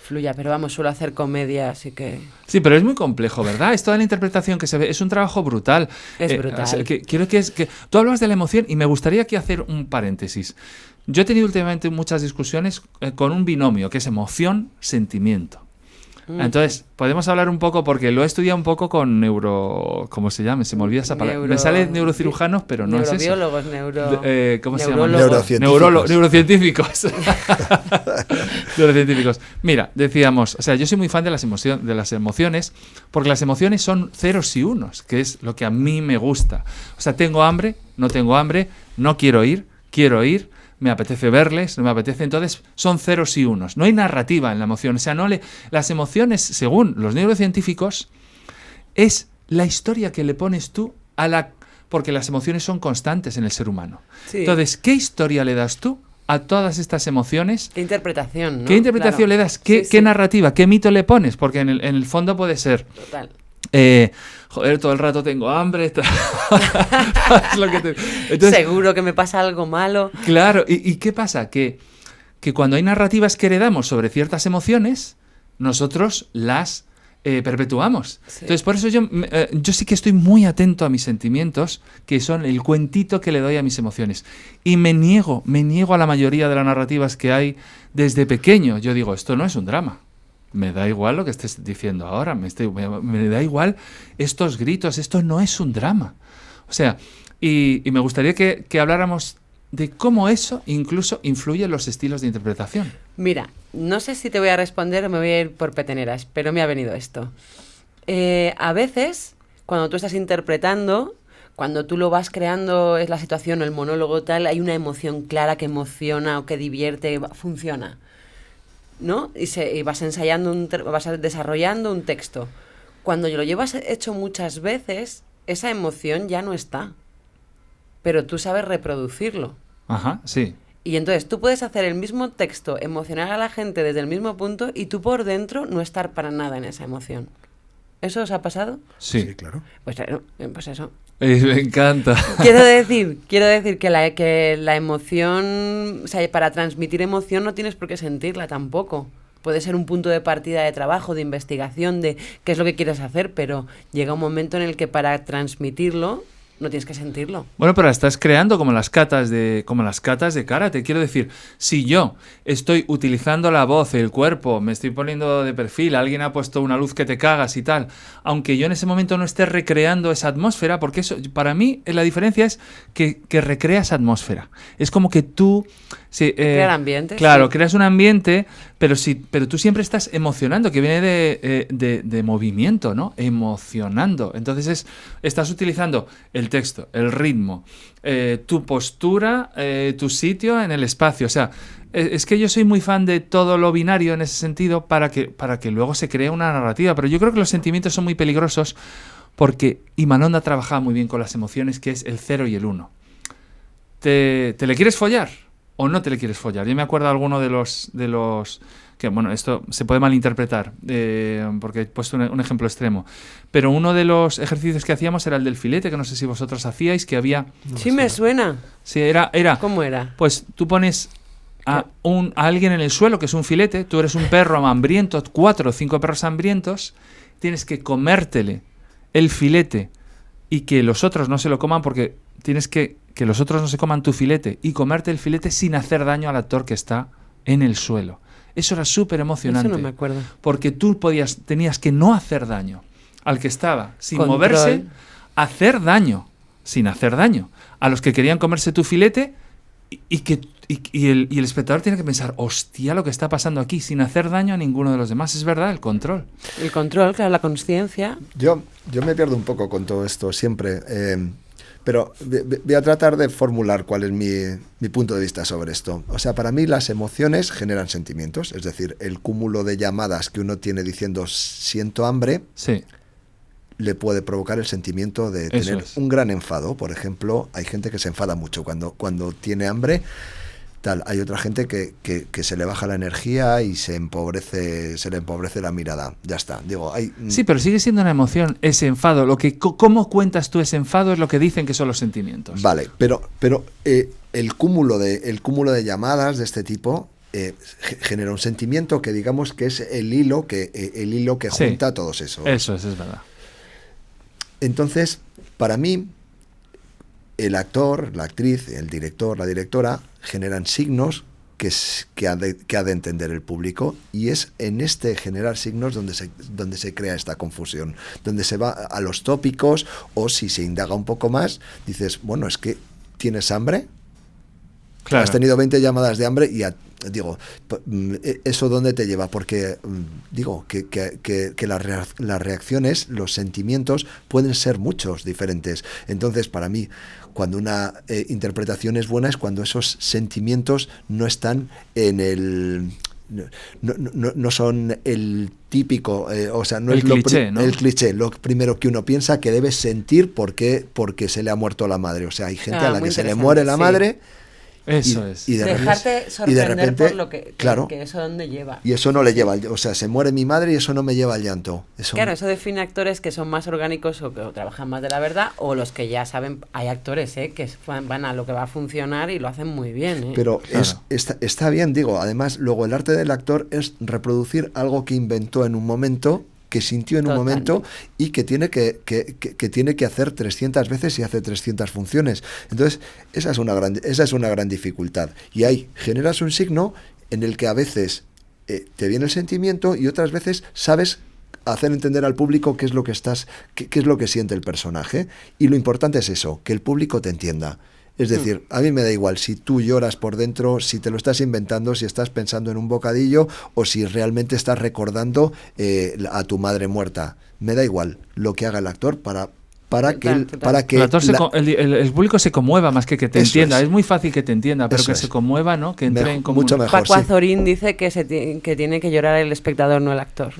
fluya. Pero vamos, suelo hacer comedia, así que... Sí, pero es muy complejo, ¿verdad? Es toda la interpretación que se ve. Es un trabajo brutal. Es brutal. O sea, quiero que tú hablabas de la emoción y me gustaría aquí hacer un paréntesis. Yo he tenido últimamente muchas discusiones con un binomio, que es emoción-sentimiento. Entonces, podemos hablar un poco, porque lo he estudiado un poco con ¿cómo se llama? Se me olvida esa palabra. Me sale neurocirujanos, pero no es eso. Neurobiólogos, ¿cómo se llama? Neurocientíficos. Neurocientíficos. Mira, decíamos, o sea, yo soy muy fan de las emociones, porque las emociones son ceros y unos, que es lo que a mí me gusta. O sea, tengo hambre, no quiero ir, me apetece verles, no me apetece, entonces son ceros y unos. No hay narrativa en la emoción. O sea, las emociones, según los neurocientíficos, es la historia que le pones tú porque las emociones son constantes en el ser humano. Sí. Entonces, ¿qué historia le das tú a todas estas emociones? ¿Qué interpretación, no? ¿Qué interpretación le das? ¿Qué narrativa? ¿Qué mito le pones? Porque en el fondo puede ser... Total. Joder, todo el rato tengo hambre. Entonces, seguro que me pasa algo malo. Claro, ¿y qué pasa? Que cuando hay narrativas que heredamos sobre ciertas emociones, nosotros las perpetuamos. Sí. Entonces, por eso yo sí que estoy muy atento a mis sentimientos, que son el cuentito que le doy a mis emociones. Y me niego a la mayoría de las narrativas que hay desde pequeño. Yo digo, esto no es un drama. Me da igual lo que estés diciendo ahora, me da igual estos gritos, esto no es un drama. O sea, y me gustaría que habláramos de cómo eso incluso influye en los estilos de interpretación. Mira, no sé si te voy a responder o me voy a ir por peteneras, pero me ha venido esto. A veces, cuando tú estás interpretando, cuando tú lo vas creando, es la situación o el monólogo tal, hay una emoción clara que emociona o que divierte, funciona, ¿no? Y vas ensayando, vas desarrollando un texto. Cuando lo llevas hecho muchas veces, esa emoción ya no está. Pero tú sabes reproducirlo. Ajá, sí. Y entonces tú puedes hacer el mismo texto, emocionar a la gente desde el mismo punto y tú por dentro no estar para nada en esa emoción. ¿Eso os ha pasado? Sí, claro. Pues eso. Me encanta. Quiero decir que la emoción, o sea, para transmitir emoción no tienes por qué sentirla tampoco. Puede ser un punto de partida de trabajo, de investigación, de qué es lo que quieres hacer, pero llega un momento en el que para transmitirlo no tienes que sentirlo. Bueno, pero la estás creando como las catas de karate. Quiero decir, si yo estoy utilizando la voz, el cuerpo, me estoy poniendo de perfil, alguien ha puesto una luz que te cagas y tal, aunque yo en ese momento no esté recreando esa atmósfera, porque eso, para mí, la diferencia es que recreas atmósfera. Es como que tú... crear ambiente. Claro, sí. Creas un ambiente, pero tú siempre estás emocionando, que viene de movimiento, ¿no? Emocionando. Entonces estás utilizando el texto, el ritmo, tu postura, tu sitio en el espacio. O sea, es que yo soy muy fan de todo lo binario en ese sentido para que luego se cree una narrativa. Pero yo creo que los sentimientos son muy peligrosos porque Imanol trabajaba muy bien con las emociones, que es el 0 y el 1. ¿Te le quieres follar o no te le quieres follar? Yo me acuerdo de alguno de los que, bueno, esto se puede malinterpretar porque he puesto un ejemplo extremo, pero uno de los ejercicios que hacíamos era el del filete, que no sé si vosotros hacíais, que había... Sí, me suena. Sí, era... ¿Cómo era? Pues tú pones a alguien en el suelo, que es un filete, tú eres un perro hambriento, 4 o 5 perros hambrientos, tienes que comértele el filete y que los otros no se lo coman, porque tienes que los otros no se coman tu filete y comerte el filete sin hacer daño al actor que está en el suelo. Eso era súper emocionante. Eso no me acuerdo. Porque tú tenías que no hacer daño al que estaba sin moverse, hacer daño sin hacer daño a los que querían comerse tu filete y el espectador tiene que pensar, hostia, lo que está pasando aquí, sin hacer daño a ninguno de los demás. Es verdad, el control. El control, claro, la consciencia. Yo me pierdo un poco con todo esto siempre. Pero voy a tratar de formular cuál es mi punto de vista sobre esto. O sea, para mí las emociones generan sentimientos, es decir, el cúmulo de llamadas que uno tiene diciendo siento hambre, Sí. le puede provocar el sentimiento de Eso tener es. un gran enfado. Por ejemplo, hay gente que se enfada mucho cuando tiene hambre. Tal, hay otra gente que se le baja la energía y se le empobrece la mirada. Ya está. Digo, Sí, pero sigue siendo una emoción ese enfado. ¿Cómo cuentas tú ese enfado? Es lo que dicen que son los sentimientos. Vale, pero el cúmulo de llamadas de este tipo genera un sentimiento que digamos que es el hilo que Sí. junta todos esos. Eso es verdad. Entonces, para mí, el actor, la actriz, el director, la directora generan signos que ha de entender el público, y es en este generar signos donde se crea esta confusión, donde se va a los tópicos, o si se indaga un poco más, dices, bueno, es que ¿tienes hambre? Claro. Has tenido 20 llamadas de hambre y digo, ¿eso dónde te lleva? Porque digo que las reacciones, los sentimientos pueden ser muchos, diferentes. Entonces, para mí, cuando una interpretación es buena es cuando esos sentimientos no están en el... No son el típico, o sea, no El es cliché, ¿no? el cliché, lo primero que uno piensa que debes sentir porque se le ha muerto la madre. O sea, hay gente a la muy que se le interesante, muere la sí. madre. Eso es. Y de Dejarte sorprender por lo que claro, que eso dónde lleva. y eso no le lleva, o sea, se muere mi madre y eso no me lleva al llanto. Claro, eso define actores que son más orgánicos o que trabajan más de la verdad, o los que ya saben, hay actores que van a lo que va a funcionar y lo hacen muy bien. Pero Claro. está bien, digo, además luego el arte del actor es reproducir algo que inventó en un momento, que sintió en un Totalmente. momento y que tiene que tiene que hacer 300 veces y hace 300 funciones. Entonces, esa es una gran dificultad. Y ahí generas un signo en el que a veces te viene el sentimiento y otras veces sabes hacer entender al público qué es lo que qué es lo que siente el personaje. Y lo importante es eso, que el público te entienda. Es decir, a mí me da igual si tú lloras por dentro, si te lo estás inventando, si estás pensando en un bocadillo o si realmente estás recordando a tu madre muerta. Me da igual lo que haga el actor para que El, actor el público se conmueva más que te Eso entienda. es. Es muy fácil que te entienda, pero Eso que es. se conmueva, ¿no? Que entre en mucho mejor. Paco sí. Azorín dice que tiene que llorar el espectador, no el actor.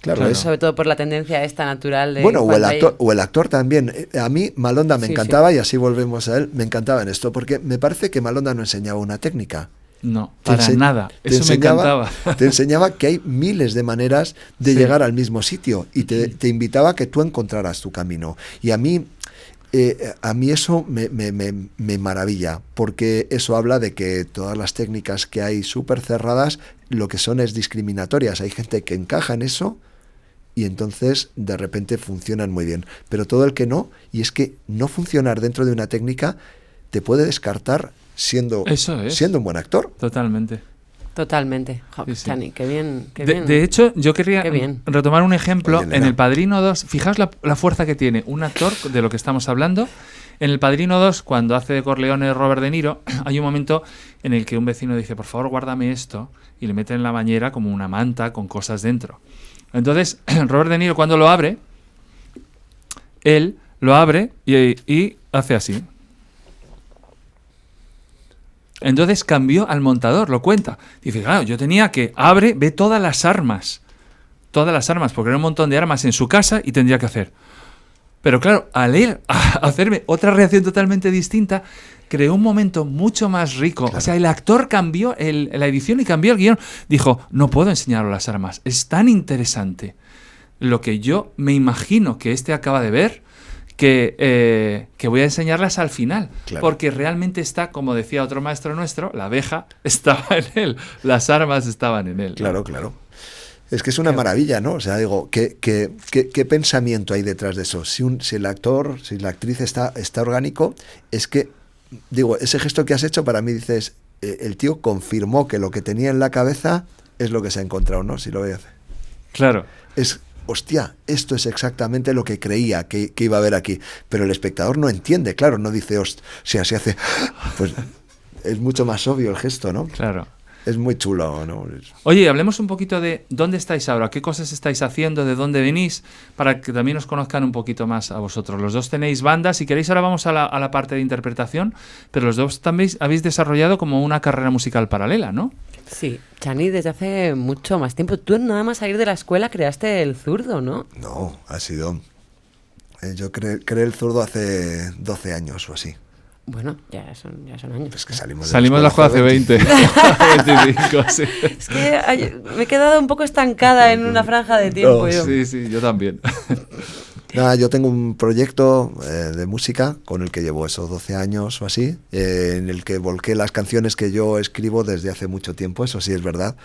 Claro, es. Sobre todo por la tendencia esta natural de... Bueno, o cuando el actor también. A mí Malonda me Sí, encantaba, sí. y así volvemos a él, me encantaba en esto, porque me parece que Malonda no enseñaba una técnica. No, Te para ense- nada. te Eso me enseñaba- encantaba. Te enseñaba que hay miles de maneras de Sí. llegar al mismo sitio y te invitaba a que tú encontraras tu camino. Y a mí eso me maravilla, porque eso habla de que todas las técnicas que hay súper cerradas, lo que son es discriminatorias. Hay gente que encaja en eso y entonces de repente funcionan muy bien. Pero todo el que no, y es que no funcionar dentro de una técnica te puede descartar siendo un buen actor. Totalmente. Totalmente. Jo, Sí, sí. Chani, qué bien. De hecho, yo quería Qué bien. retomar un ejemplo. Oye, Elena. En El Padrino 2, fijaos la fuerza que tiene un actor de lo que estamos hablando. En El Padrino 2, cuando hace de Corleone Robert De Niro, hay un momento en el que un vecino dice, por favor, guárdame esto, y le mete en la bañera como una manta con cosas dentro. Entonces, Robert De Niro, cuando lo abre, él lo abre y hace así. Entonces cambió al montador, lo cuenta. Dice, claro, yo tenía que ve todas las armas, porque era un montón de armas en su casa y tendría que hacer. Pero claro, al él hacerme otra reacción totalmente distinta, creó un momento mucho más rico. Claro. O sea, el actor cambió la edición y cambió el guión. Dijo, no puedo enseñaros las armas, es tan interesante lo que yo me imagino que acaba de ver, que voy a enseñarlas al final, Claro. porque realmente está, como decía otro maestro nuestro, la abeja estaba en él, las armas estaban en él, ¿no? Claro, claro. Es que es una maravilla, ¿no? O sea, digo, ¿qué pensamiento hay detrás de eso? Si el actor, si la actriz está orgánico, es que, digo, ese gesto que has hecho para mí, dices, el tío confirmó que lo que tenía en la cabeza es lo que se ha encontrado, ¿no? Si lo veis. Claro. Es, hostia, esto es exactamente lo que creía que iba a haber aquí. Pero el espectador no entiende, claro, no dice, hostia, se hace... Pues es mucho más obvio el gesto, ¿no? Claro. es muy chulo, ¿no? Oye, hablemos un poquito de dónde estáis ahora, qué cosas estáis haciendo, de dónde venís, para que también os conozcan un poquito más a vosotros. Los dos tenéis bandas, si queréis ahora vamos a la parte de interpretación, pero los dos también habéis desarrollado como una carrera musical paralela, ¿no? Sí, Chani, desde hace mucho más tiempo. Tú nada más salir de la escuela creaste el Zurdo, ¿no? No, ha sido... yo creé el Zurdo hace 12 años o así. Bueno, ya son años. Pues que salimos de la escuela hace 20. 25, sí. Es que me he quedado un poco estancada en una franja de tiempo. No, sí, yo también. Nada, yo tengo un proyecto de música con el que llevo esos 12 años o así, en el que volqué las canciones que yo escribo desde hace mucho tiempo, eso sí es verdad.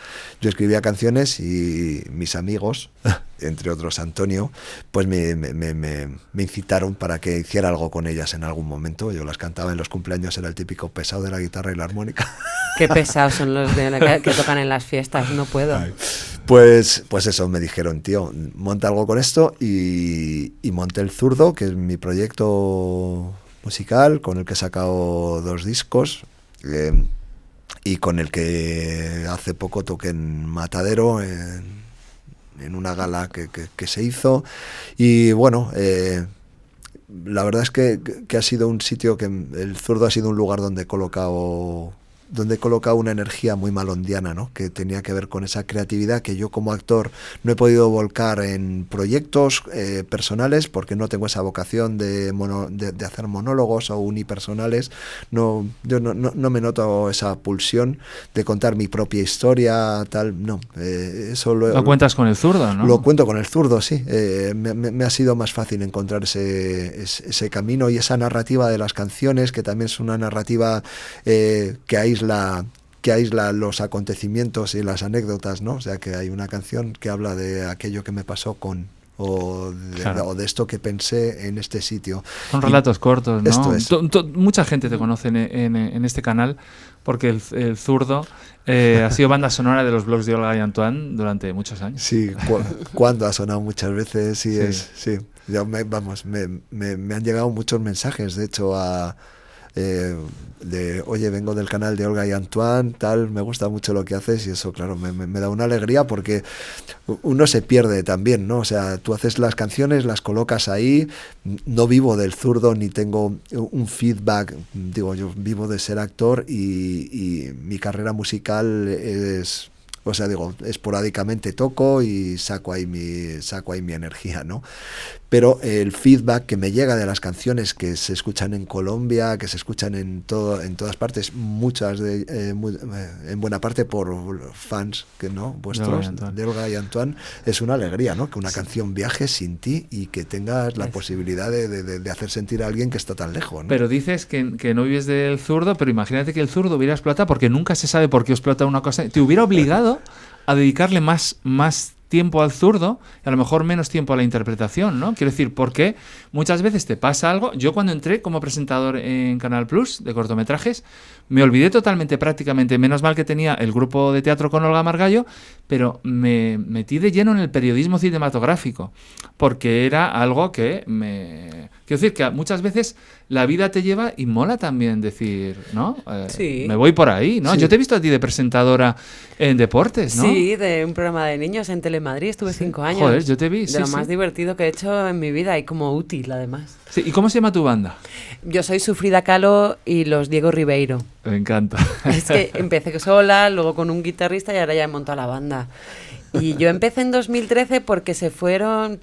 Yo escribía canciones y mis amigos, entre otros Antonio, pues me incitaron para que hiciera algo con ellas en algún momento. Yo las cantaba en los cumpleaños, era el típico pesado de la guitarra y la armónica. Qué pesados son los que tocan en las fiestas, no puedo. Ay. Pues eso, me dijeron, tío, monta algo con esto y monté el Zurdo, que es mi proyecto musical, con el que he sacado 2 discos y con el que hace poco toqué en Matadero, en una gala que se hizo. Y bueno, la verdad es que ha sido un sitio que el Zurdo ha sido un lugar donde he colocado una energía muy malondiana, ¿no? Que tenía que ver con esa creatividad que yo como actor no he podido volcar en proyectos personales porque no tengo esa vocación de hacer monólogos o unipersonales. Yo no me noto esa pulsión de contar mi propia historia, tal, no. Eso lo cuentas con el Zurdo, ¿no? Lo cuento con el Zurdo, sí. Me ha sido más fácil encontrar ese camino y esa narrativa de las canciones, que también es una narrativa que aísla los acontecimientos y las anécdotas, ¿no? O sea, que hay una canción que habla de aquello que me pasó o de esto que pensé en este sitio. Son relatos cortos, ¿no? Esto es. Mucha gente te conoce en este canal porque el Zurdo ha sido banda sonora de los blogs de Olga y Antoine durante muchos años. Sí, cuando ha sonado muchas veces, sí. Ya me han llegado muchos mensajes, de hecho, oye, vengo del canal de Olga y Antoine, tal, me gusta mucho lo que haces, y eso, claro, me da una alegría porque uno se pierde también, ¿no? O sea, tú haces las canciones, las colocas ahí, no vivo del Zurdo ni tengo un feedback, digo, yo vivo de ser actor y mi carrera musical es... O sea, digo, esporádicamente toco y saco ahí mi energía, ¿no? Pero el feedback que me llega de las canciones que se escuchan en Colombia, que se escuchan en todas partes, en buena parte por fans vuestros, de Olga y Antoine, es una alegría, ¿no? Que una canción viaje sin ti y que tengas la posibilidad de hacer sentir a alguien que está tan lejos, ¿no? Pero dices que no vives del Zurdo, pero imagínate que el Zurdo hubiera explotado, porque nunca se sabe por qué explota una cosa. Te hubiera obligado a dedicarle más tiempo al Zurdo y a lo mejor menos tiempo a la interpretación, ¿no? Quiero decir, porque muchas veces te pasa algo. Yo cuando entré como presentador en Canal Plus de cortometrajes, me olvidé totalmente, prácticamente, menos mal que tenía el grupo de teatro con Olga Margallo, pero me metí de lleno en el periodismo cinematográfico, porque era algo que Quiero decir que muchas veces la vida te lleva y mola también decir, ¿no? Sí. Me voy por ahí, ¿no? Sí. Yo te he visto a ti de presentadora en deportes, ¿no? Sí, de un programa de niños en Telemadrid, estuve 5 años. Joder, yo te vi, de lo más divertido que he hecho en mi vida y como útil, además. Sí, ¿y cómo se llama tu banda? Yo soy Sufrida Kahlo y los Diego Ribeiro. Me encanta. Es que empecé sola, luego con un guitarrista y ahora ya he montado la banda. Y yo empecé en 2013 porque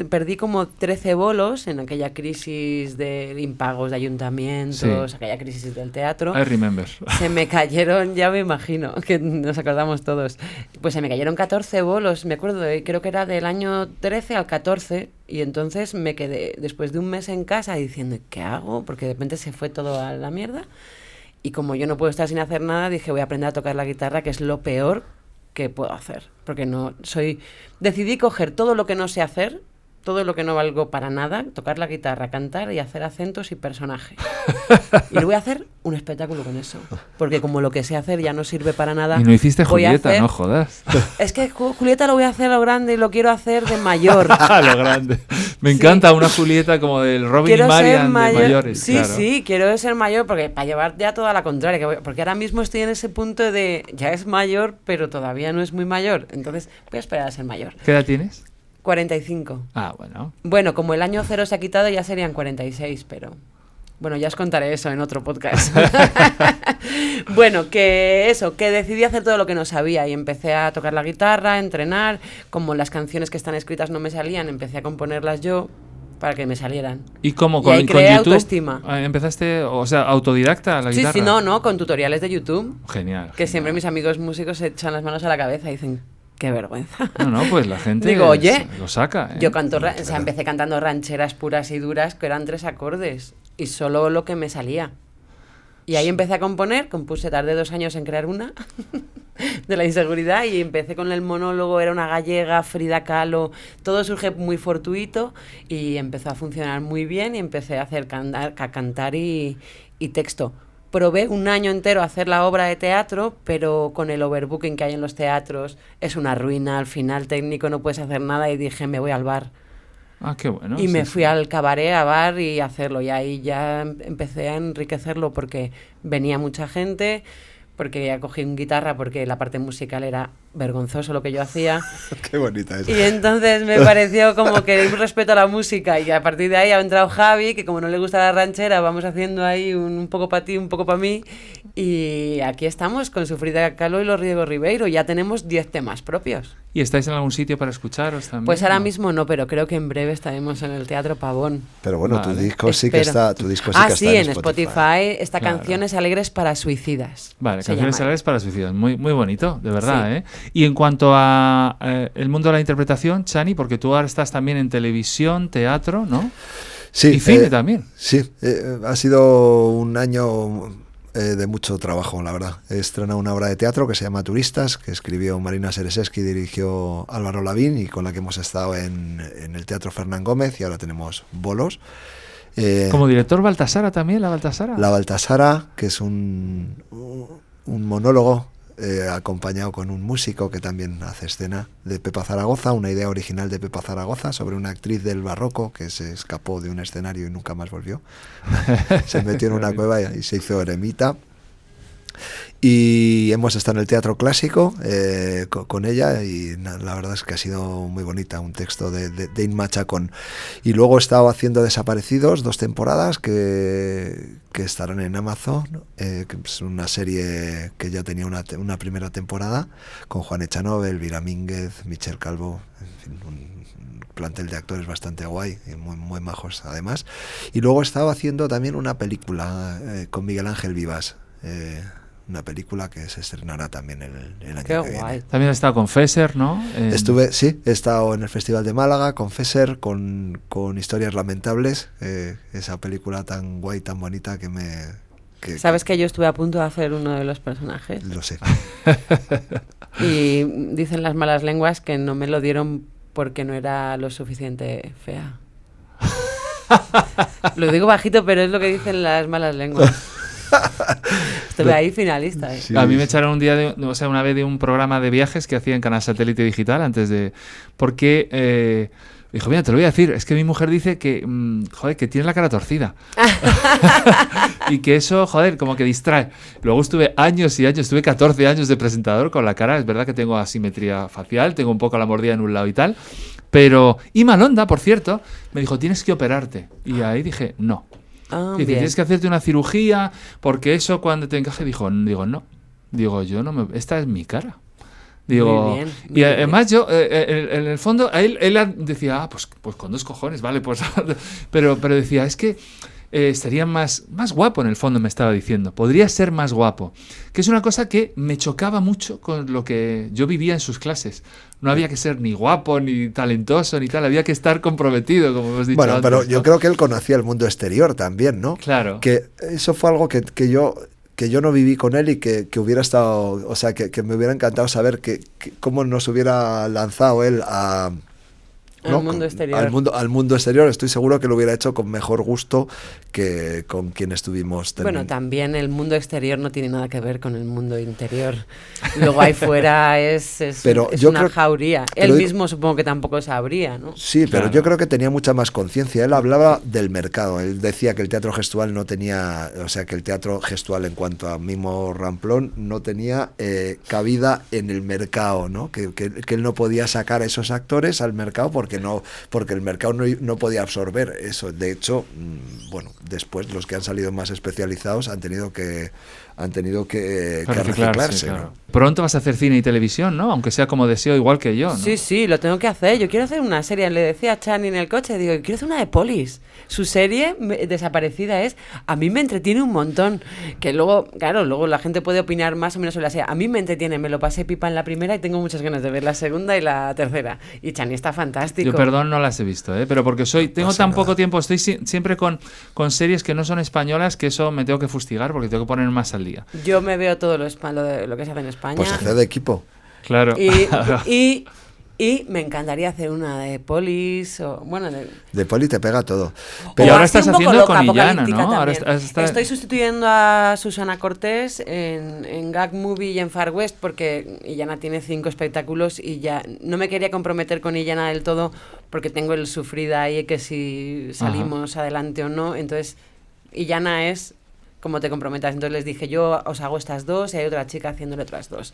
perdí como 13 bolos en aquella crisis de impagos de ayuntamientos, Sí. aquella crisis del teatro. I remember. Se me cayeron, ya me imagino, que nos acordamos todos. Pues se me cayeron 14 bolos, me acuerdo, creo que era del año 13 al 14, y entonces me quedé después de un mes en casa diciendo, ¿qué hago? Porque de repente se fue todo a la mierda. Y como yo no puedo estar sin hacer nada, dije, voy a aprender a tocar la guitarra, que es lo peor que puedo hacer. Porque decidí coger todo lo que no sé hacer todo lo que no valgo para nada, tocar la guitarra, cantar y hacer acentos y personajes. Y le voy a hacer un espectáculo con eso. Porque como lo que sé hacer ya no sirve para nada. Y no hiciste voy a Julieta, hacer- no jodas. Es que Julieta lo voy a hacer a lo grande y lo quiero hacer de mayor. Lo grande. Me encanta una Julieta como del Robin y Quiero ser Marian de mayor. mayores. Sí, claro. sí, quiero ser mayor porque para llevar ya toda la contraria. Porque ahora mismo estoy en ese punto de ya es mayor, pero todavía no es muy mayor. Entonces voy a esperar a ser mayor. ¿Qué edad tienes? 45. Ah, bueno. Bueno, como el año 0 se ha quitado, ya serían 46, pero... Bueno, ya os contaré eso en otro podcast. Bueno, que decidí hacer todo lo que no sabía y empecé a tocar la guitarra, a entrenar. Como las canciones que están escritas no me salían, empecé a componerlas yo para que me salieran. ¿Y cómo? Y ¿Con, ahí con creé YouTube? autoestima. ¿Empezaste, o sea, autodidacta la Sí, guitarra? sí, no, con tutoriales de YouTube. Genial. Que siempre genial. mis amigos músicos se echan las manos a la cabeza y dicen, qué vergüenza. No, pues la gente Digo, oye, lo saca. ¿eh? Yo canto, o sea, empecé cantando rancheras puras y duras, que eran 3 acordes, y solo lo que me salía. Y ahí empecé a componer, tardé 2 años en crear una, de la inseguridad, y empecé con el monólogo, era una gallega, Frida Kahlo, todo surge muy fortuito, y empezó a funcionar muy bien, y empecé a hacer cantar y texto. Probé 1 año entero a hacer la obra de teatro, pero con el overbooking que hay en los teatros es una ruina, al final técnico no puedes hacer nada y dije, me voy al bar. Ah, qué bueno. Y sí, me sí. fui al cabaret, a bar y a hacerlo. Y ahí ya empecé a enriquecerlo porque venía mucha gente, porque ya cogí un guitarra porque la parte musical era vergonzoso lo que yo hacía. Qué bonita es. Y entonces me pareció como que un respeto a la música, y a partir de ahí ha entrado Javi, que como no le gusta la ranchera, vamos haciendo ahí un poco para ti, un poco para mí, y aquí estamos con su Frida Kahlo y los Riego Ribeiro, ya tenemos 10 temas propios. ¿Y estáis en algún sitio para escucharos también? Pues ahora ¿no? mismo no, pero creo que en breve estaremos en el Teatro Pavón. Pero bueno, Vale. tu disco sí que Espero. está, tu disco sí que está en Spotify, esta Claro. Canciones Alegres para Suicidas. Vale, se canciones llama. alegres para suicidas. Muy, muy bonito, de verdad, Sí. ¿eh? Y en cuanto a el mundo de la interpretación, Chani, porque tú ahora estás también en televisión, teatro, ¿no? Sí, y cine también. Sí, ha sido un año de mucho trabajo, la verdad. He estrenado una obra de teatro que se llama Turistas, que escribió Marina Sereseski y dirigió Álvaro Lavín, y con la que hemos estado en el Teatro Fernán Gómez, y ahora tenemos bolos. Como director Baltasara también, la Baltasara. La Baltasara, que es un monólogo acompañado con un músico que también hace escena, de Pepa Zaragoza, una idea original de Pepa Zaragoza sobre una actriz del barroco que se escapó de un escenario y nunca más volvió. Se metió en una cueva y se hizo eremita. Y hemos estado en el Teatro Clásico con ella, y la verdad es que ha sido muy bonita, un texto de Inma Chacón. Y luego he estado haciendo Desaparecidos, 2 temporadas que estarán en Amazon, que es una serie que ya tenía una primera temporada con Juan Echanove, Elvira Mínguez, Michel Calvo, en fin, un plantel de actores bastante guay y muy, muy majos además. Y luego he estado haciendo también una película con Miguel Ángel Vivas, una película que se estrenará también el año Qué que guay. viene. También has estado con Fesser, ¿no? He estado en el Festival de Málaga con Fesser, con Historias Lamentables, esa película tan guay, tan bonita que me... ¿Sabes que yo estuve a punto de hacer uno de los personajes? Lo sé. Y dicen las malas lenguas que no me lo dieron porque no era lo suficiente fea. Lo digo bajito, pero es lo que dicen las malas lenguas. Estuve ahí finalista. Sí. A mí me echaron una vez de un programa de viajes que hacía en Canal Satélite Digital antes de... Porque... dijo, mira, te lo voy a decir, es que mi mujer dice que, joder, que tiene la cara torcida. Y que eso, joder, como que distrae. Luego estuve años y años, estuve 14 años de presentador con la cara. Es verdad que tengo asimetría facial, tengo un poco la mordida en un lado y tal. Pero, y Malonda, por cierto, me dijo, tienes que operarte. Y ahí dije, no. Dice, Bien. tienes que hacerte una cirugía, porque eso cuando te encaje, digo, no. Digo, yo no me... Esta es mi cara. Digo, Muy bien, y muy además yo, en el fondo, a él decía, pues con 2 cojones, vale, pues... pero decía, es que estaría más guapo, en el fondo me estaba diciendo. Podría ser más guapo. Que es una cosa que me chocaba mucho con lo que yo vivía en sus clases. No había que ser ni guapo, ni talentoso, ni tal. Había que estar comprometido, como hemos dicho Bueno, antes, pero ¿no? yo creo que él conocía el mundo exterior también, ¿no? Claro. Que eso fue algo que yo no viví con él, y que hubiera estado, o sea, que me hubiera encantado saber cómo nos hubiera lanzado él a Al mundo exterior. Al mundo exterior. Estoy seguro que lo hubiera hecho con mejor gusto que con quien estuvimos. Bueno, también el mundo exterior no tiene nada que ver con el mundo interior. Luego ahí fuera es una jauría. Él mismo supongo que tampoco sabría, ¿no? Sí, pero yo creo que tenía mucha más conciencia. Él hablaba del mercado. Él decía que el teatro gestual no tenía, o sea, que el teatro gestual en cuanto a Mimo Ramplón no tenía cabida en el mercado, ¿no? Que él no podía sacar a esos actores al mercado porque el mercado no podía absorber eso. De hecho, bueno, después los que han salido más especializados han tenido que reciclarse, claro. ¿no? Pronto vas a hacer cine y televisión, ¿no? Aunque sea como deseo, igual que yo, ¿no? Sí, lo tengo que hacer. Yo quiero hacer una serie. Le decía a Chani en el coche, digo, quiero hacer una de Polis. Su serie desaparecida a mí me entretiene un montón. Que luego la gente puede opinar más o menos sobre la serie. A mí me entretiene, me lo pasé pipa en la primera y tengo muchas ganas de ver la segunda y la tercera. Y Chani está fantástico. Yo, perdón, no las he visto, pero porque tengo tan poco tiempo, estoy siempre con series que no son españolas, que eso me tengo que fustigar porque tengo que poner más al día. Yo me veo todo lo que se hace en España. Pues hacer de equipo. Claro. Y me encantaría hacer una de Polis o bueno de Poli te pega todo. Pero ahora estás haciendo con Illana, ¿no? Ahora estoy sustituyendo a Susana Cortés en Gag Movie y en Far West porque Illana tiene 5 espectáculos y ya no me quería comprometer con Illana del todo porque tengo el sufrida ahí que si salimos adelante o no. Entonces Illana es como te comprometas. Entonces les dije, yo os hago estas 2 y hay otra chica haciéndole otras 2.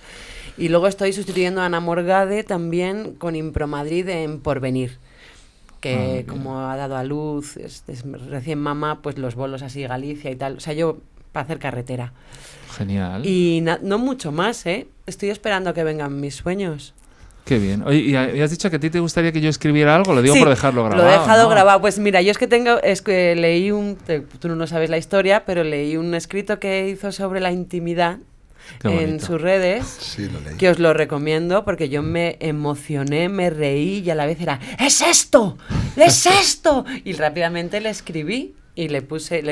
Y luego estoy sustituyendo a Ana Morgade también con Impro Madrid en Porvenir, que como ha dado a luz, es recién mamá, pues los bolos así, Galicia y tal. O sea, yo para hacer carretera. Genial. Y no mucho más, ¿eh? Estoy esperando a que vengan mis sueños. Qué bien. Oye, ¿y has dicho que a ti te gustaría que yo escribiera algo? Lo digo por dejarlo grabado. Lo he dejado ¿no? grabado. Pues mira, yo es que leí tú no sabes la historia, pero leí un escrito que hizo sobre la intimidad en sus redes, sí, lo leí. Que os lo recomiendo porque yo me emocioné, me reí y a la vez era ¡es esto! ¡es esto! Y rápidamente le escribí. Y le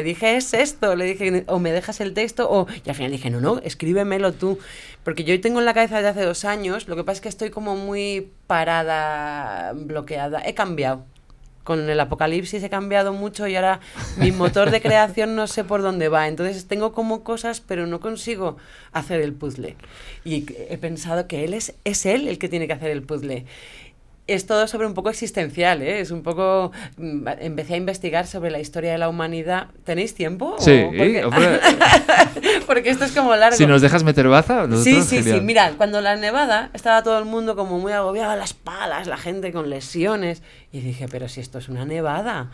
dije, es esto, le dije, o me dejas el texto, y al final dije, no, escríbemelo tú. Porque yo tengo en la cabeza desde hace 2 años, lo que pasa es que estoy como muy parada, bloqueada. He cambiado. Con el apocalipsis he cambiado mucho y ahora mi motor de creación no sé por dónde va. Entonces tengo como cosas, pero no consigo hacer el puzzle. Y he pensado que es él el que tiene que hacer el puzzle. Es todo sobre un poco existencial, ¿eh? Es un poco... Empecé a investigar sobre la historia de la humanidad. ¿Tenéis tiempo? Sí, porque esto es como largo. Si nos dejas meter baza, sí. Mira, cuando la nevada estaba todo el mundo como muy agobiado, las palas, la gente con lesiones. Y dije, pero si esto es una nevada,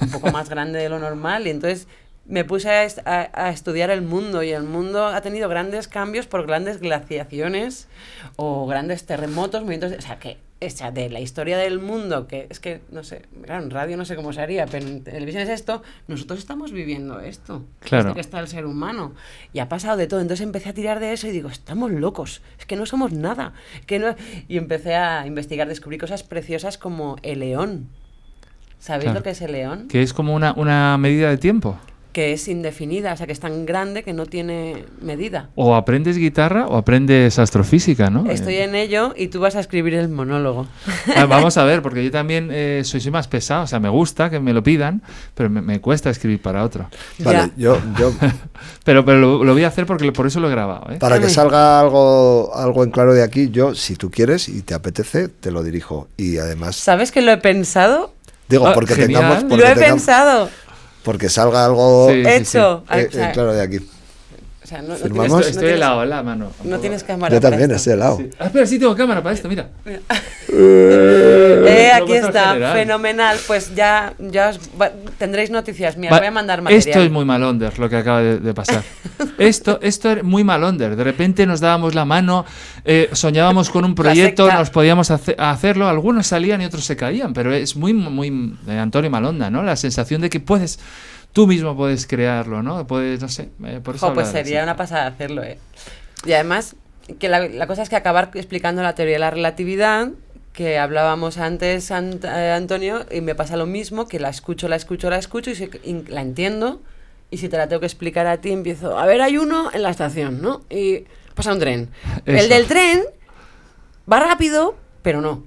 un poco más grande de lo normal. Y entonces me puse a estudiar el mundo, y el mundo ha tenido grandes cambios por grandes glaciaciones o grandes terremotos, movimientos... de la historia del mundo, que es que, no sé, claro, en radio no sé cómo se haría, pero en televisión es esto, nosotros estamos viviendo esto, claro. Desde que está el ser humano, y ha pasado de todo. Entonces empecé a tirar de eso y digo, estamos locos, es que no somos nada, y empecé a investigar, descubrí cosas preciosas como el eón. ¿Sabéis lo que es el eón? Que es como una medida de tiempo. Que es indefinida, o sea, que es tan grande que no tiene medida. O aprendes guitarra o aprendes astrofísica, ¿no? Estoy en ello y tú vas a escribir el monólogo. Vamos a ver, porque yo también soy más pesado, o sea, me gusta que me lo pidan, pero me cuesta escribir para otro. Vale, yo pero lo voy a hacer porque por eso lo he grabado, ¿eh? Para que salga algo en claro de aquí, yo, si tú quieres y te apetece, te lo dirijo. Y además... ¿Sabes que lo he pensado? Digo, porque genial. tengamos... Lo he pensado. Porque salga algo hecho. claro de aquí. O sea, no estoy helado en la mano. No tienes cámara. Yo también para estoy helado. Sí. Espera, sí tengo cámara para esto, mira. Aquí está, fenomenal. Pues ya tendréis noticias mías. Voy a mandar material. Esto es muy mal under, lo que acaba de pasar. Esto es muy mal under. De repente nos dábamos la mano, soñábamos con un proyecto, nos podíamos hacerlo. Algunos salían y otros se caían, pero es muy Antonio Malonda, ¿no? La sensación de que tú mismo puedes crearlo, ¿no? Puedes, no sé, por eso... pues sería una pasada hacerlo, ¿eh? Y además, que la cosa es que acabar explicando la teoría de la relatividad, que hablábamos antes, Antonio, y me pasa lo mismo, que la escucho y la entiendo, y si te la tengo que explicar a ti, empiezo, a ver, hay uno en la estación, ¿no? Y pasa un tren. Eso. El del tren va rápido, pero no.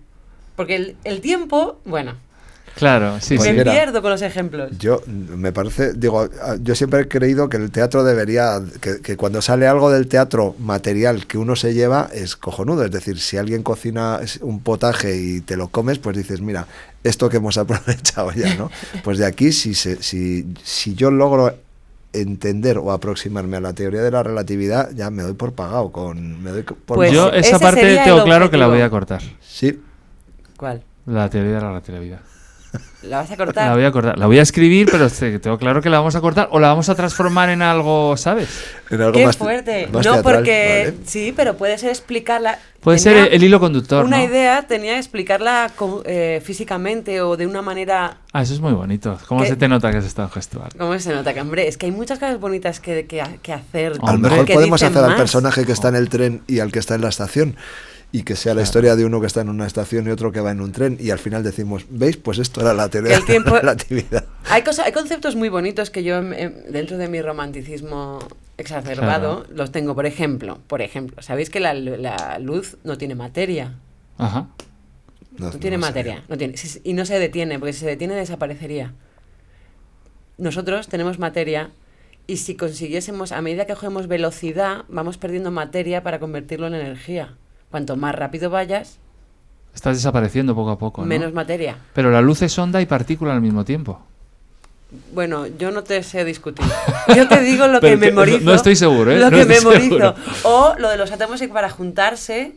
Porque el tiempo, bueno, Claro, sí, Pues me sí. mira, pierdo con los ejemplos. Yo me parece, digo, yo siempre he creído que el teatro debería, que cuando sale algo del teatro material que uno se lleva es cojonudo. Es decir, si alguien cocina un potaje y te lo comes, pues dices, mira, esto que hemos aprovechado ya, ¿no? Pues de aquí, si yo logro entender o aproximarme a la teoría de la relatividad, ya me doy por pagado. Pues Yo esa ese parte sería tengo el claro que la objetivo. voy a cortar. Sí, ¿Cuál? La teoría de la relatividad. ¿La vas a La cortar? voy a cortar. La voy a escribir, pero tengo claro que la vamos a cortar o la vamos a transformar en algo, ¿sabes? en algo ¡Qué más, fuerte! más No, teatral, porque ¿vale? sí, pero puede ser explicarla. Puede Tenía ser el hilo conductor, una ¿no? idea, tenía que explicarla físicamente o de una manera. Ah, eso es muy bonito. ¿Cómo ¿Qué? se te nota que has estado gestual? ¿Cómo se nota? Que, hombre, es que hay muchas cosas bonitas que hacer. A lo Hombre, mejor que podemos dicen hacer al más. personaje que está en el tren y al que está en la estación, y que sea la historia de uno que está en una estación y otro que va en un tren, y al final decimos, ¿veis? Pues esto era la teoría El tiempo- de la relatividad. Hay conceptos muy bonitos que yo, dentro de mi romanticismo exacerbado, los tengo. Por ejemplo, ¿sabéis que la luz no tiene materia? Ajá. No tiene materia. No tiene, y no se detiene, porque si se detiene desaparecería. Nosotros tenemos materia y si consiguiésemos, a medida que cogemos velocidad, vamos perdiendo materia para convertirlo en energía. Cuanto más rápido vayas, Estás desapareciendo poco a poco, ¿no? menos materia. Pero la luz es onda y partícula al mismo tiempo. Bueno, yo no te sé discutir. Yo te digo lo que Pero memorizo. no estoy seguro, ¿eh? Lo No que estoy memorizo. seguro. O lo de los átomos que para juntarse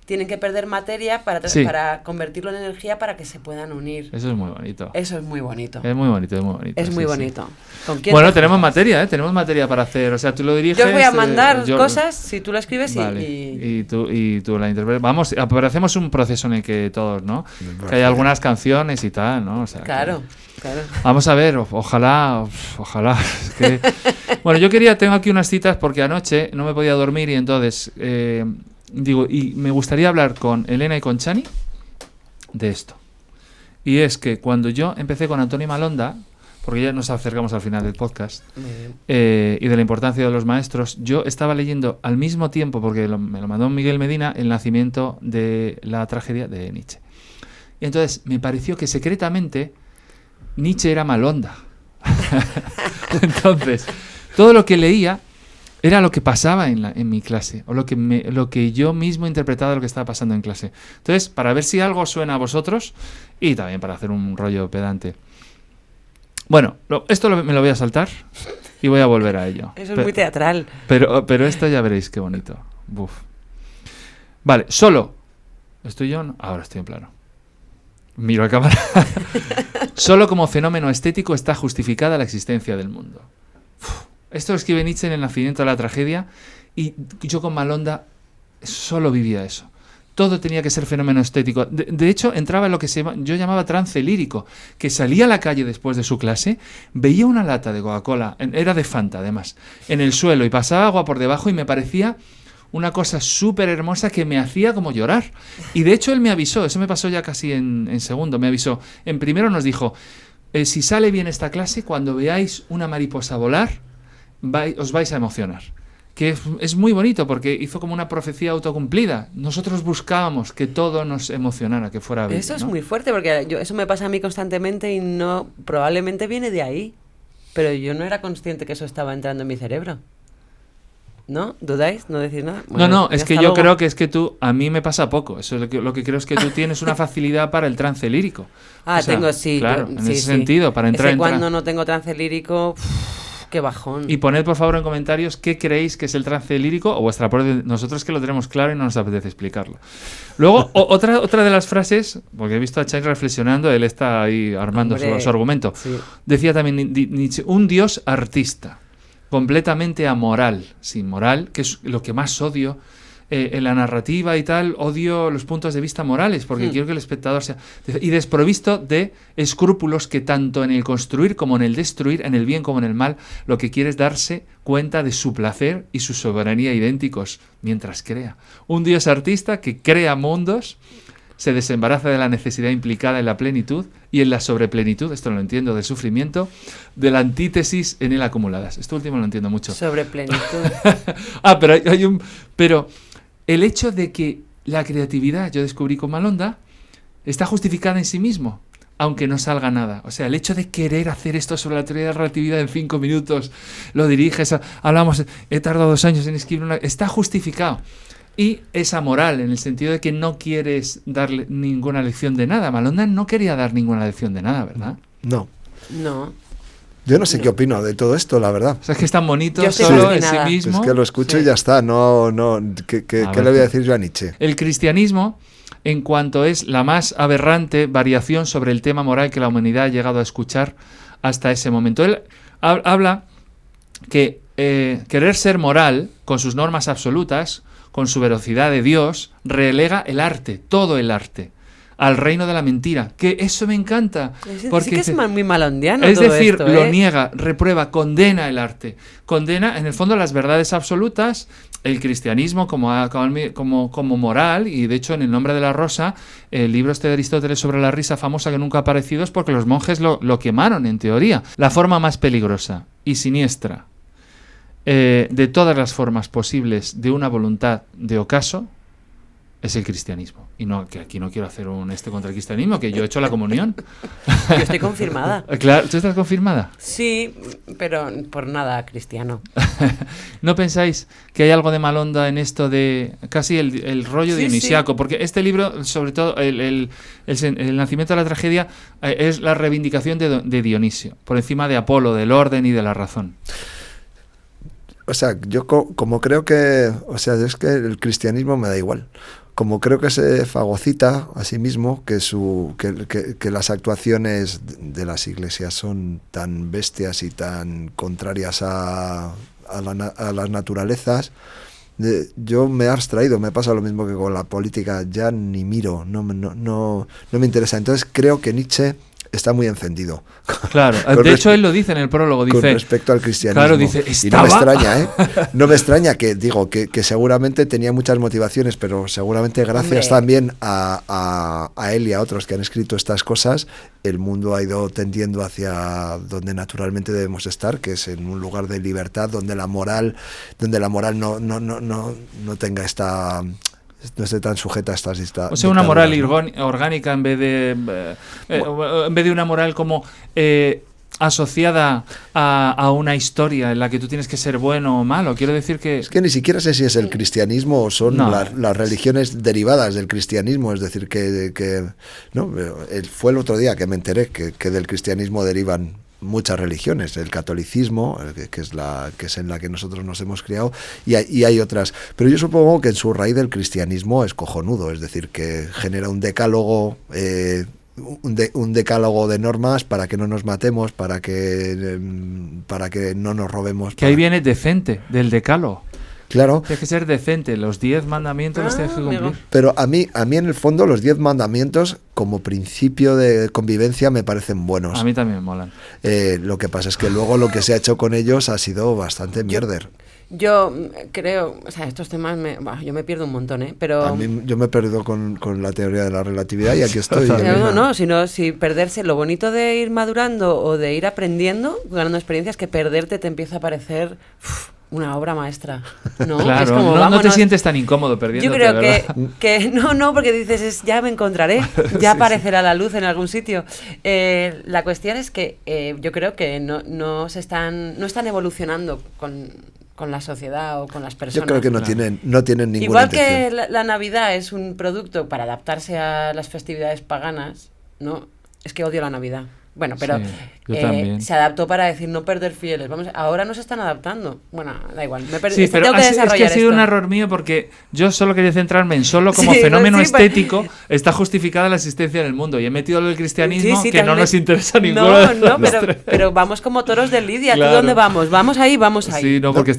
tienen que perder materia Sí. para convertirlo en energía para que se puedan unir. Eso es muy bonito. Eso es muy bonito. Es muy bonito, es muy bonito. Es sí, muy sí. bonito. ¿Con quién Bueno, te tenemos juntas? materia, ¿eh? Tenemos materia para hacer. O sea, tú lo diriges. Yo os voy a mandar yo- cosas, si tú lo escribes Vale. y... Y tú la interpretas. Vamos, pero hacemos un proceso en el que todos, ¿no? Me Que hay algunas canciones y tal, ¿no? O sea, Claro, claro. Vamos a ver, ojalá. Es que- Bueno, tengo aquí unas citas porque anoche no me podía dormir y entonces y me gustaría hablar con Elena y con Chani de esto. Y es que cuando yo empecé con Antonio Malonda, porque ya nos acercamos al final del podcast, Muy bien. y de la importancia de los maestros, yo estaba leyendo al mismo tiempo, porque me lo mandó Miguel Medina, El nacimiento de la tragedia de Nietzsche. Y entonces me pareció que secretamente Nietzsche era Malonda. Entonces, todo lo que leía era lo que pasaba en mi clase, o lo que yo mismo interpretaba de lo que estaba pasando en clase. Entonces, para ver si algo suena a vosotros, y también para hacer un rollo pedante. Bueno, me lo voy a saltar y voy a volver a ello. Eso es muy teatral. Pero esto ya veréis qué bonito. Buf. Vale, solo. ¿Estoy yo? No. Ahora estoy en plano. Miro a cámara. Solo como fenómeno estético está justificada la existencia del mundo. Uf. Esto lo escribe Nietzsche en El nacimiento de la tragedia y yo con Malonda solo vivía eso. Todo tenía que ser fenómeno estético. De hecho, entraba en lo que yo llamaba trance lírico, que salía a la calle después de su clase, veía una lata de Coca-Cola, era de Fanta además, en el suelo y pasaba agua por debajo y me parecía una cosa súper hermosa que me hacía como llorar. Y de hecho él me avisó, eso me pasó ya casi en segundo, me avisó. En primero nos dijo, si sale bien esta clase, cuando veáis una mariposa volar, os vais a emocionar. Que es muy bonito porque hizo como una profecía autocumplida. Nosotros buscábamos que todo nos emocionara, que fuera bello. Eso es ¿no? muy fuerte porque eso me pasa a mí constantemente y no probablemente viene de ahí. Pero yo no era consciente que eso estaba entrando en mi cerebro. ¿No? ¿Dudáis? ¿No decís nada? Bueno, No, es ya que hasta yo luego. creo que es que a mí me pasa poco. Eso es lo que creo es que tú tienes una facilidad para el trance lírico. Ah, O sea, tengo, sí. Claro, pero- en sí, ese sí. sentido, para entrar Es que en cuando trance. no tengo trance lírico, qué bajón. Y poned por favor en comentarios qué creéis que es el trance lírico o vuestra propia. Nosotros que lo tenemos claro y no nos apetece explicarlo. Luego, otra de las frases, porque he visto a Chai reflexionando, él está ahí armando Hombre, su argumento. sí. Decía también Nietzsche, un dios artista, completamente amoral, sin moral, que es lo que más odio. En la narrativa y tal, odio los puntos de vista morales, porque quiero que el espectador sea... Y desprovisto de escrúpulos que tanto en el construir como en el destruir, en el bien como en el mal, lo que quiere es darse cuenta de su placer y su soberanía idénticos mientras crea. Un dios artista que crea mundos, se desembaraza de la necesidad implicada en la plenitud y en la sobreplenitud, esto no lo entiendo, del sufrimiento, de la antítesis en él acumuladas. Esto último lo entiendo mucho. Sobre plenitud. Pero el hecho de que la creatividad, yo descubrí con Malonda, está justificada en sí mismo, aunque no salga nada. O sea, el hecho de querer hacer esto sobre la teoría de la relatividad en 5 minutos, lo diriges, hablamos, he tardado 2 años en escribir está justificado. Y esa moral, en el sentido de que no quieres darle ninguna lección de nada. Malonda no quería dar ninguna lección de nada, ¿verdad? No. Yo no sé qué opino de todo esto, la verdad. O sea, es que es tan bonito Yo estoy solo en sí fascinada. mismo. Es que lo escucho Sí. y ya está. ¿Qué le voy a decir yo a Nietzsche? El cristianismo, en cuanto es la más aberrante variación sobre el tema moral que la humanidad ha llegado a escuchar hasta ese momento. Él habla que querer ser moral, con sus normas absolutas, con su velocidad de Dios, relega el arte, todo el arte, al reino de la mentira. Que eso me encanta. Porque sí que es muy malondiano es todo decir, esto, lo niega, reprueba, condena el arte. Condena, en el fondo, las verdades absolutas, el cristianismo como moral, y de hecho, en El nombre de la rosa, el libro de Aristóteles sobre la risa famosa que nunca ha aparecido es porque los monjes lo quemaron, en teoría. La forma más peligrosa y siniestra de todas las formas posibles de una voluntad de ocaso es el cristianismo. Y no, que aquí no quiero hacer un contra el cristianismo, que yo he hecho la comunión. Yo estoy confirmada. Claro, ¿tú estás confirmada? Sí, pero por nada cristiano. ¿No pensáis que hay algo de Malonda en esto de casi el rollo Sí, dionisiaco? sí. Porque este libro, sobre todo el nacimiento de la tragedia, es la reivindicación de Dionisio, por encima de Apolo, del orden y de la razón. O sea, yo como creo que... O sea, es que el cristianismo me da igual. Como creo que se fagocita a sí mismo, que las actuaciones de las iglesias son tan bestias y tan contrarias a las naturalezas, yo me he abstraído. Me pasa lo mismo que con la política. Ya ni miro, no me interesa. Entonces creo que Nietzsche está muy encendido. Claro, de hecho él lo dice en el prólogo, dice... Con respecto al cristianismo. Claro, dice, y no me extraña, No me extraña que seguramente tenía muchas motivaciones, pero seguramente gracias también a él y a otros que han escrito estas cosas, el mundo ha ido tendiendo hacia donde naturalmente debemos estar, que es en un lugar de libertad, donde la moral no tenga esta... no esté tan sujeta a estas O sea, una moral orgánica en vez de una moral como asociada a una historia en la que tú tienes que ser bueno o malo. Quiero decir que... Es que ni siquiera sé si es el cristianismo o son las religiones derivadas del cristianismo. Es decir, ¿no? Fue el otro día que me enteré que del cristianismo derivan muchas religiones, el catolicismo, que es en la que nosotros nos hemos criado, y hay otras. Pero yo supongo que en su raíz el cristianismo es cojonudo, es decir, que genera un decálogo, un decálogo de normas para que no nos matemos, para que no nos robemos. Que ahí viene decente, del decálogo. Claro. Tienes que ser decente, los 10 mandamientos los tienes que cumplir. Pero a mí en el fondo los 10 mandamientos como principio de convivencia me parecen buenos. A mí también me molan. Lo que pasa es que luego lo que se ha hecho con ellos ha sido bastante mierder. Yo creo, o sea, estos temas yo me pierdo un montón, pero... A mí, yo me he perdido con la teoría de la relatividad y aquí estoy. sino si perderse, lo bonito de ir madurando o de ir aprendiendo, ganando experiencias, que perderte te empieza a parecer... una obra maestra, ¿no? Claro, es como, no te sientes tan incómodo perdiéndote. Yo creo que no, porque dices, ya me encontraré, ya aparecerá la luz en algún sitio. La cuestión es que yo creo que no están evolucionando con la sociedad o con las personas. Yo creo que no tienen ninguna Igual intención. Que la Navidad es un producto para adaptarse a las festividades paganas, ¿no? Es que odio la Navidad. Bueno, pero sí, se adaptó para decir no perder fieles. Ahora no se están adaptando. Bueno, da igual. Sí, pero tengo que es que ha sido un error mío porque yo solo quería centrarme en solo como fenómeno estético está justificada la existencia en el mundo. Y he metido el cristianismo que no nos interesa ninguno. Pero vamos como toros de Lidia. Claro. ¿Tú dónde vamos? Vamos ahí. Sí, no, porque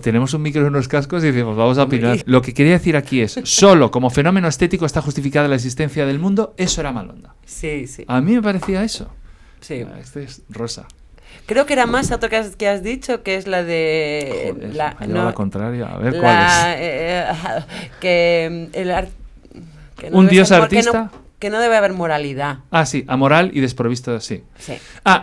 tenemos un micro y unos cascos y decimos, vamos a opinar. Lo que quería decir aquí es, solo como fenómeno estético está justificada la existencia del mundo. Eso era Malonda. Sí. A mí me parecía eso. Sí. Este es Rosa. Creo que era más otra que has dicho, que es la de... Joder, la contraria. A ver, ¿cuál es? Que ¿Un dios artista? que no debe haber moralidad. Ah, sí, amoral y desprovisto, sí. Sí.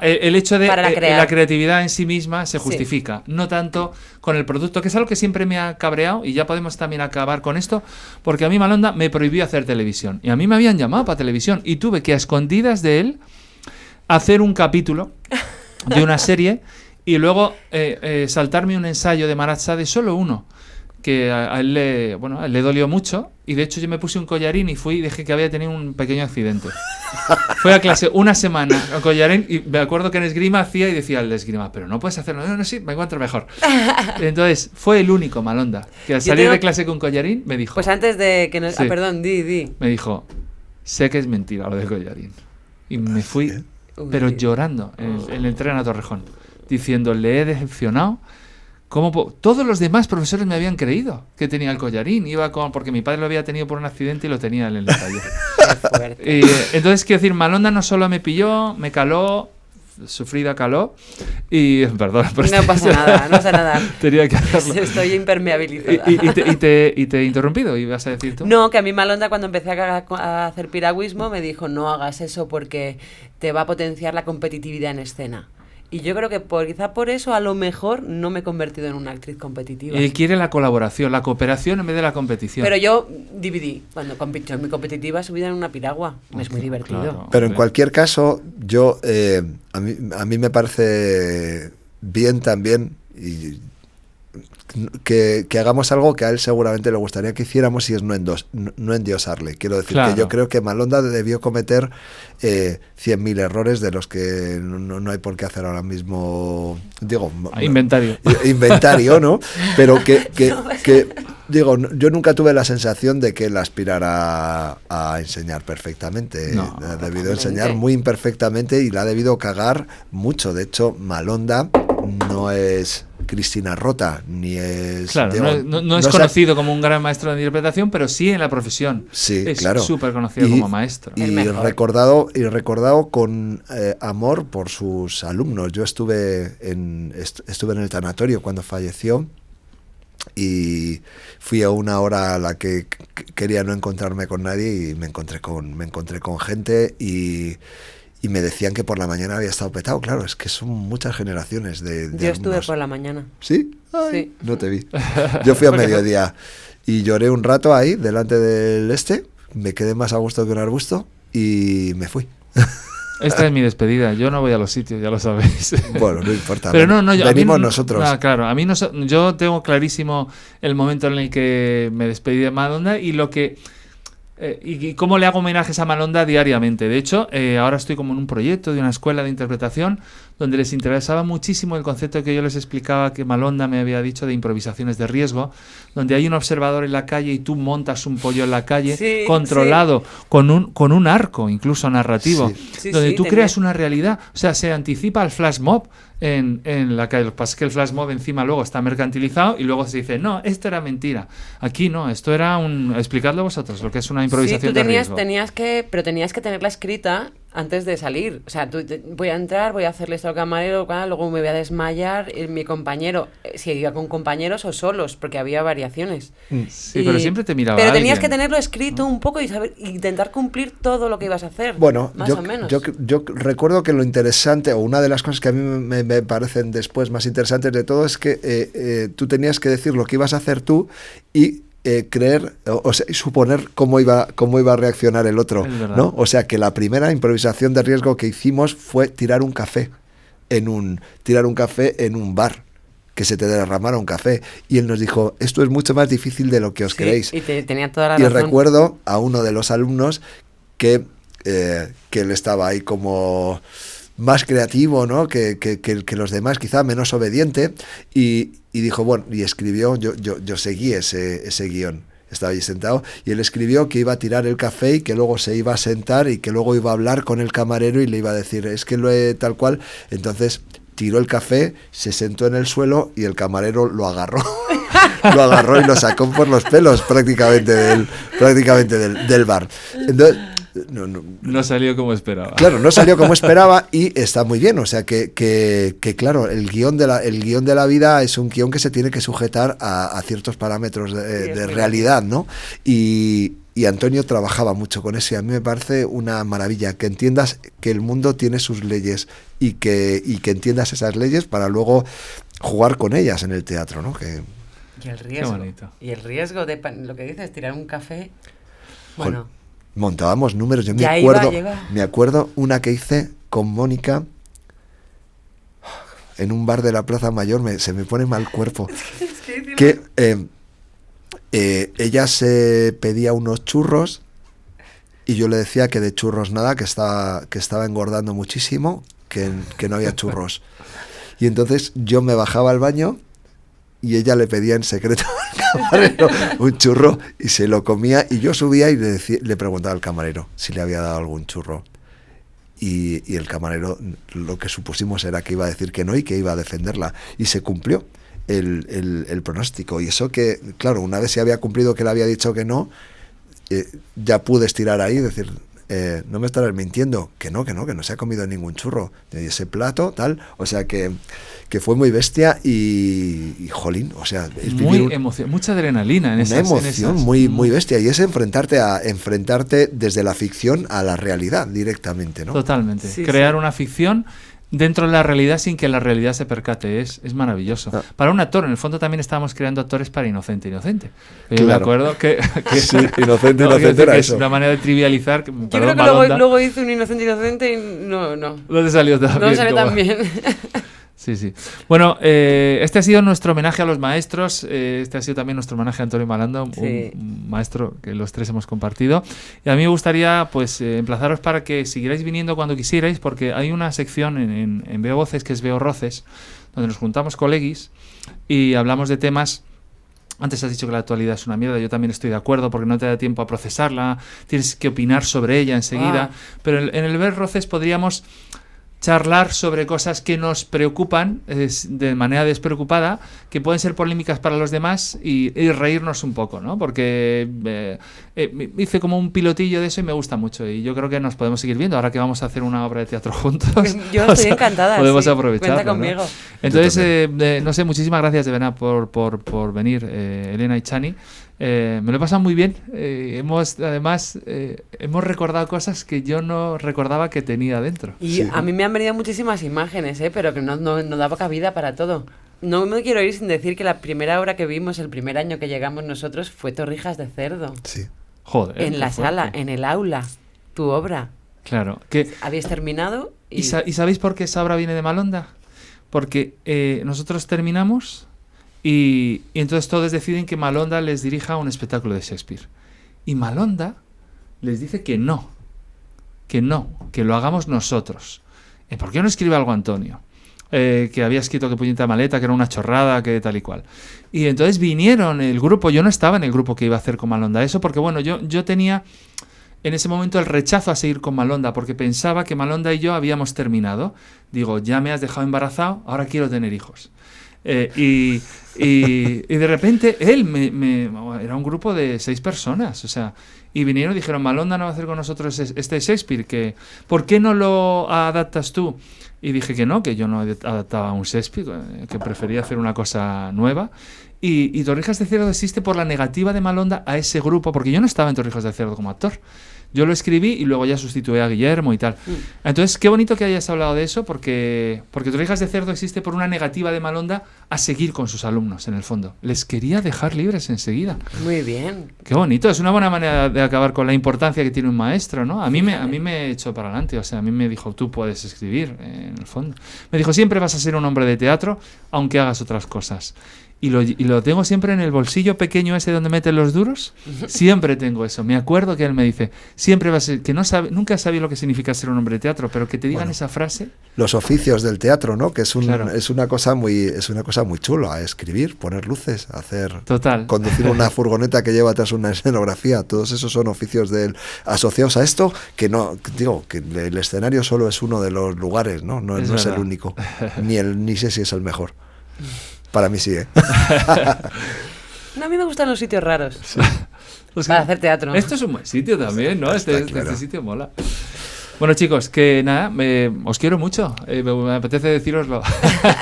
El hecho de Para la creatividad en sí misma se Sí. justifica, no tanto con el producto, que es algo que siempre me ha cabreado, y ya podemos también acabar con esto, porque a mí Malonda me prohibió hacer televisión, y a mí me habían llamado para televisión, y tuve que a escondidas de él hacer un capítulo de una serie, y luego saltarme un ensayo de Marat Sade, solo uno, que a él le dolió mucho, y de hecho yo me puse un collarín y fui y dije que había tenido un pequeño accidente. Fui a clase una semana con collarín, y me acuerdo que en esgrima hacía y decía al de esgrima, pero no puedes hacerlo. No, sí, me encuentro mejor. Entonces fue el único Malonda que al salir de clase con collarín me dijo... Pues antes de que nos... Sí. perdón, di. Me dijo, sé que es mentira lo de collarín. Y me fui, pero Uy. llorando en el tren a Torrejón, diciendo, le he decepcionado. Todos los demás profesores me habían creído que tenía el collarín, porque mi padre lo había tenido por un accidente y lo tenía en el taller. Qué fuerte. Y, entonces, quiero decir, Malonda no solo me pilló, me caló, sufrida caló, y perdón, pero No pasa nada, no pasa nada. tenía que hacerlo. Estoy impermeabilizada. Y te he interrumpido, ¿y vas a decir tú? No, que a mí Malonda cuando empecé a hacer piragüismo me dijo, no hagas eso porque te va a potenciar la competitividad en escena. Y yo creo que quizá por eso a lo mejor no me he convertido en una actriz competitiva. Él quiere la colaboración, la cooperación en vez de la competición. Pero yo dividí. Cuando compito en mi competitiva, subida en una piragua. Es muy divertido. Claro. Pero en Sí. cualquier caso, a mí me parece bien también que hagamos algo que a él seguramente le gustaría que hiciéramos, y es no endiosarle. Quiero decir Claro. que yo creo que Malonda debió cometer 100.000 errores de los que no hay por qué hacer ahora mismo, digo, inventario, ¿no? Pero digo, yo nunca tuve la sensación de que él aspirara a enseñar perfectamente. No, Ha debido enseñar muy imperfectamente y la ha debido cagar mucho. De hecho, Malonda no es Cristina Rota, ni es... Claro, digo, no es conocido como un gran maestro de interpretación, pero sí en la profesión. Sí, es claro. súper conocido como maestro. El Y mejor. recordado con amor por sus alumnos. Yo estuve en el tanatorio cuando falleció, y fui a una hora a la que quería no encontrarme con nadie, y me encontré con gente, y me decían que por la mañana había estado petado. Claro, es que son muchas generaciones de Yo estuve alumnos. por la mañana. ¿Sí? Ay, Sí. no te vi. Yo fui a mediodía y lloré un rato ahí delante del me quedé más a gusto que un arbusto y me fui. Esta es mi despedida. Yo no voy a los sitios, ya lo sabéis. Bueno, no importa. Pero no, venimos a mí, nosotros. Claro, a mí yo tengo clarísimo el momento en el que me despedí de Malonda y lo que... y cómo le hago homenajes a Malonda diariamente. De hecho, ahora estoy como en un proyecto de una escuela de interpretación donde les interesaba muchísimo el concepto que yo les explicaba que Malonda me había dicho de improvisaciones de riesgo, donde hay un observador en la calle y tú montas un pollo en la calle, Sí, controlado, con un arco incluso narrativo, Sí, donde sí, tú tenía- creas una realidad. O sea, se anticipa al flash mob en la calle. Lo que pasa es que el flash mob encima luego está mercantilizado y luego se dice, no, esto era mentira. Aquí no, esto era explicadlo vosotros, lo que es una improvisación Sí, tú de riesgo. tenías que tenerla escrita antes de salir. O sea, voy a entrar, voy a hacerle esto al camarero, luego me voy a desmayar. Mi compañero, si iba con compañeros o solos, porque había variaciones. Sí, pero siempre te miraba Pero tenías que alguien. tenerlo escrito un poco y intentar cumplir todo lo que ibas a hacer. Bueno, más o menos. yo recuerdo que lo interesante, o una de las cosas que a mí me parecen después más interesantes de todo, es que tú tenías que decir lo que ibas a hacer tú y creer, o sea, y suponer cómo iba a reaccionar el otro, Es verdad. ¿no? O sea, que la primera improvisación de riesgo que hicimos fue tirar un café en un bar, que se te derramara un café, y él nos dijo, esto es mucho más difícil de lo que os Sí, creéis. y tenía toda la Y razón. recuerdo a uno de los alumnos que él estaba ahí como más creativo, ¿no? que los demás, quizá menos obediente, y dijo, bueno, y escribió, yo seguí ese guión. Estaba ahí sentado y él escribió que iba a tirar el café y que luego se iba a sentar y que luego iba a hablar con el camarero y le iba a decir, es que lo he tal cual. Entonces tiró el café, se sentó en el suelo y el camarero lo agarró. Lo agarró y lo sacó por los pelos prácticamente del bar. Entonces, No salió como esperaba. claro, no salió como esperaba y está muy bien. O sea que claro, el guión de la vida es un guión que se tiene que sujetar a ciertos parámetros de muy realidad, ¿no? Y Y Antonio trabajaba mucho con eso y a mí me parece una maravilla que entiendas que el mundo tiene sus leyes y que entiendas esas leyes para luego jugar con ellas en el teatro, ¿no? Y el riesgo. Qué bonito. Y el riesgo de lo que dices, tirar un café. Bueno. Montábamos números. Yo ya me acuerdo una que hice con Mónica en un bar de la Plaza Mayor. Se me pone mal cuerpo. Que ella se pedía unos churros y yo le decía que de churros nada, que estaba engordando muchísimo, que no había churros. Y entonces yo me bajaba al baño y ella le pedía en secreto al camarero un churro y se lo comía, y yo subía y le preguntaba al camarero si le había dado algún churro. Y el camarero, lo que supusimos era que iba a decir que no y que iba a defenderla. Y se cumplió el pronóstico. Y eso que, claro, una vez se había cumplido que le había dicho que no, ya pude estirar ahí y decir, no me estarás mintiendo, que no se ha comido ningún churro de ese plato, tal. O sea que fue muy bestia y jolín, o sea, es muy mucha adrenalina en esas. Una emoción muy bestia, y es enfrentarte desde la ficción a la realidad directamente, ¿no? Totalmente. Sí, Crear una ficción dentro de la realidad sin que la realidad se percate, es maravilloso. Para un actor, en el fondo también estábamos creando actores para Inocente. Yo me acuerdo que sí, Inocente era es eso. una manera de trivializar. Yo creo que luego hice un Inocente y no. No te salió tan bien. No salió tan bien. Sí. Bueno, este ha sido nuestro homenaje a los maestros. Este ha sido también nuestro homenaje a Antonio Malanda, un maestro que los tres hemos compartido. Y a mí me gustaría emplazaros para que siguierais viniendo cuando quisierais, porque hay una sección en Veo Voces, que es Veo Roces, donde nos juntamos coleguis y hablamos de temas. Antes has dicho que la actualidad es una mierda, yo también estoy de acuerdo, porque no te da tiempo a procesarla, tienes que opinar sobre ella enseguida. Pero en el Ver Roces podríamos charlar sobre cosas que nos preocupan de manera despreocupada, que pueden ser polémicas para los demás, y reírnos un poco, ¿no? Porque hice como un pilotillo de eso y me gusta mucho, y yo creo que nos podemos seguir viendo ahora que vamos a hacer una obra de teatro juntos. Yo estoy encantada. Podemos aprovecharlo. Cuenta conmigo, ¿no? Entonces, no sé, muchísimas gracias de verdad por venir, Elena y Chani. Me lo he pasado muy bien. Hemos recordado cosas que yo no recordaba que tenía dentro. Y a mí me han venido muchísimas imágenes, pero que no daba cabida para todo. No me quiero ir sin decir que la primera obra que vimos, el primer año que llegamos nosotros, fue Torrijas de Cerdo. Sí. Joder. En la sala, en el aula, tu obra. Claro. Que habías terminado ¿Y sabéis por qué esa obra viene de Malonda? Porque nosotros terminamos y entonces todos deciden que Malonda les dirija un espectáculo de Shakespeare. Y Malonda les dice que no, que lo hagamos nosotros. ¿Por qué no escribe algo Antonio? Que había escrito que puñeta maleta, que era una chorrada, que tal y cual. Y entonces vinieron el grupo, yo no estaba en el grupo que iba a hacer con Malonda eso, porque bueno, yo tenía en ese momento el rechazo a seguir con Malonda, porque pensaba que Malonda y yo habíamos terminado. Digo, ya me has dejado embarazado, ahora quiero tener hijos. Y de repente él era un grupo de 6 personas, o sea, y vinieron y dijeron, Malonda no va a hacer con nosotros este Shakespeare, que ¿por qué no lo adaptas tú? Y dije que no, que yo no adaptaba un Shakespeare, que prefería hacer una cosa nueva. Y Torrijas de Cerdo existe por la negativa de Malonda a ese grupo, porque yo no estaba en Torrijas de Cerdo como actor. Yo lo escribí y luego ya sustituí a Guillermo y tal. Entonces, qué bonito que hayas hablado de eso, porque Torrijas de Cerdo existe por una negativa de Malonda a seguir con sus alumnos, en el fondo. Les quería dejar libres enseguida. Muy bien. Qué bonito, es una buena manera de acabar con la importancia que tiene un maestro, ¿no? A mí me echó para adelante, o sea, a mí me dijo, tú puedes escribir, en el fondo. Me dijo, siempre vas a ser un hombre de teatro, aunque hagas otras cosas. Y lo tengo siempre en el bolsillo pequeño ese donde meten los duros. Siempre tengo eso. Me acuerdo que él me dice, siempre va a ser, que nunca sabía lo que significa ser un hombre de teatro, pero que te digan esa frase. Los oficios del teatro, ¿no? Que es Claro. es una cosa muy chula, escribir, poner luces, Total. conducir una furgoneta que lleva atrás una escenografía, todos esos son oficios asociados a esto, que no, digo, que el escenario solo es uno de los lugares, ¿no? No es el único, ni sé si es el mejor. Para mí sí, ¿eh? No, a mí me gustan los sitios raros. Pues para hacer teatro. Esto es un buen sitio también, ¿no? Este claro. sitio mola. Bueno, chicos, que nada, os quiero mucho. Me apetece decíroslo.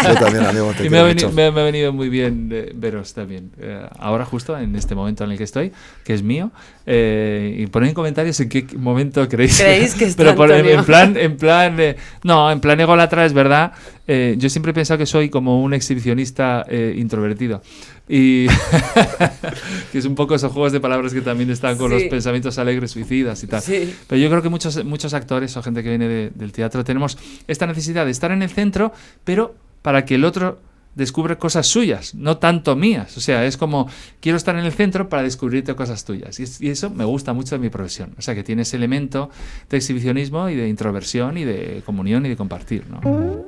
Yo también, amigo, te Y quiero mucho. me ha venido muy bien veros también. Ahora justo en este momento en el que estoy, que es mío. Y poned en comentarios en qué momento creéis que está pero Antonio. en plan no, en plan ególatra, es verdad. Yo siempre he pensado que soy como un exhibicionista introvertido. Y que es un poco esos juegos de palabras que también están con los pensamientos alegres, suicidas y tal. Sí. Pero yo creo que muchos actores o gente que viene del teatro tenemos esta necesidad de estar en el centro, pero para que el otro descubre cosas suyas, no tanto mías. O sea, es como, quiero estar en el centro para descubrirte cosas tuyas. Y eso me gusta mucho de mi profesión. O sea, que tiene ese elemento de exhibicionismo y de introversión y de comunión y de compartir, ¿no?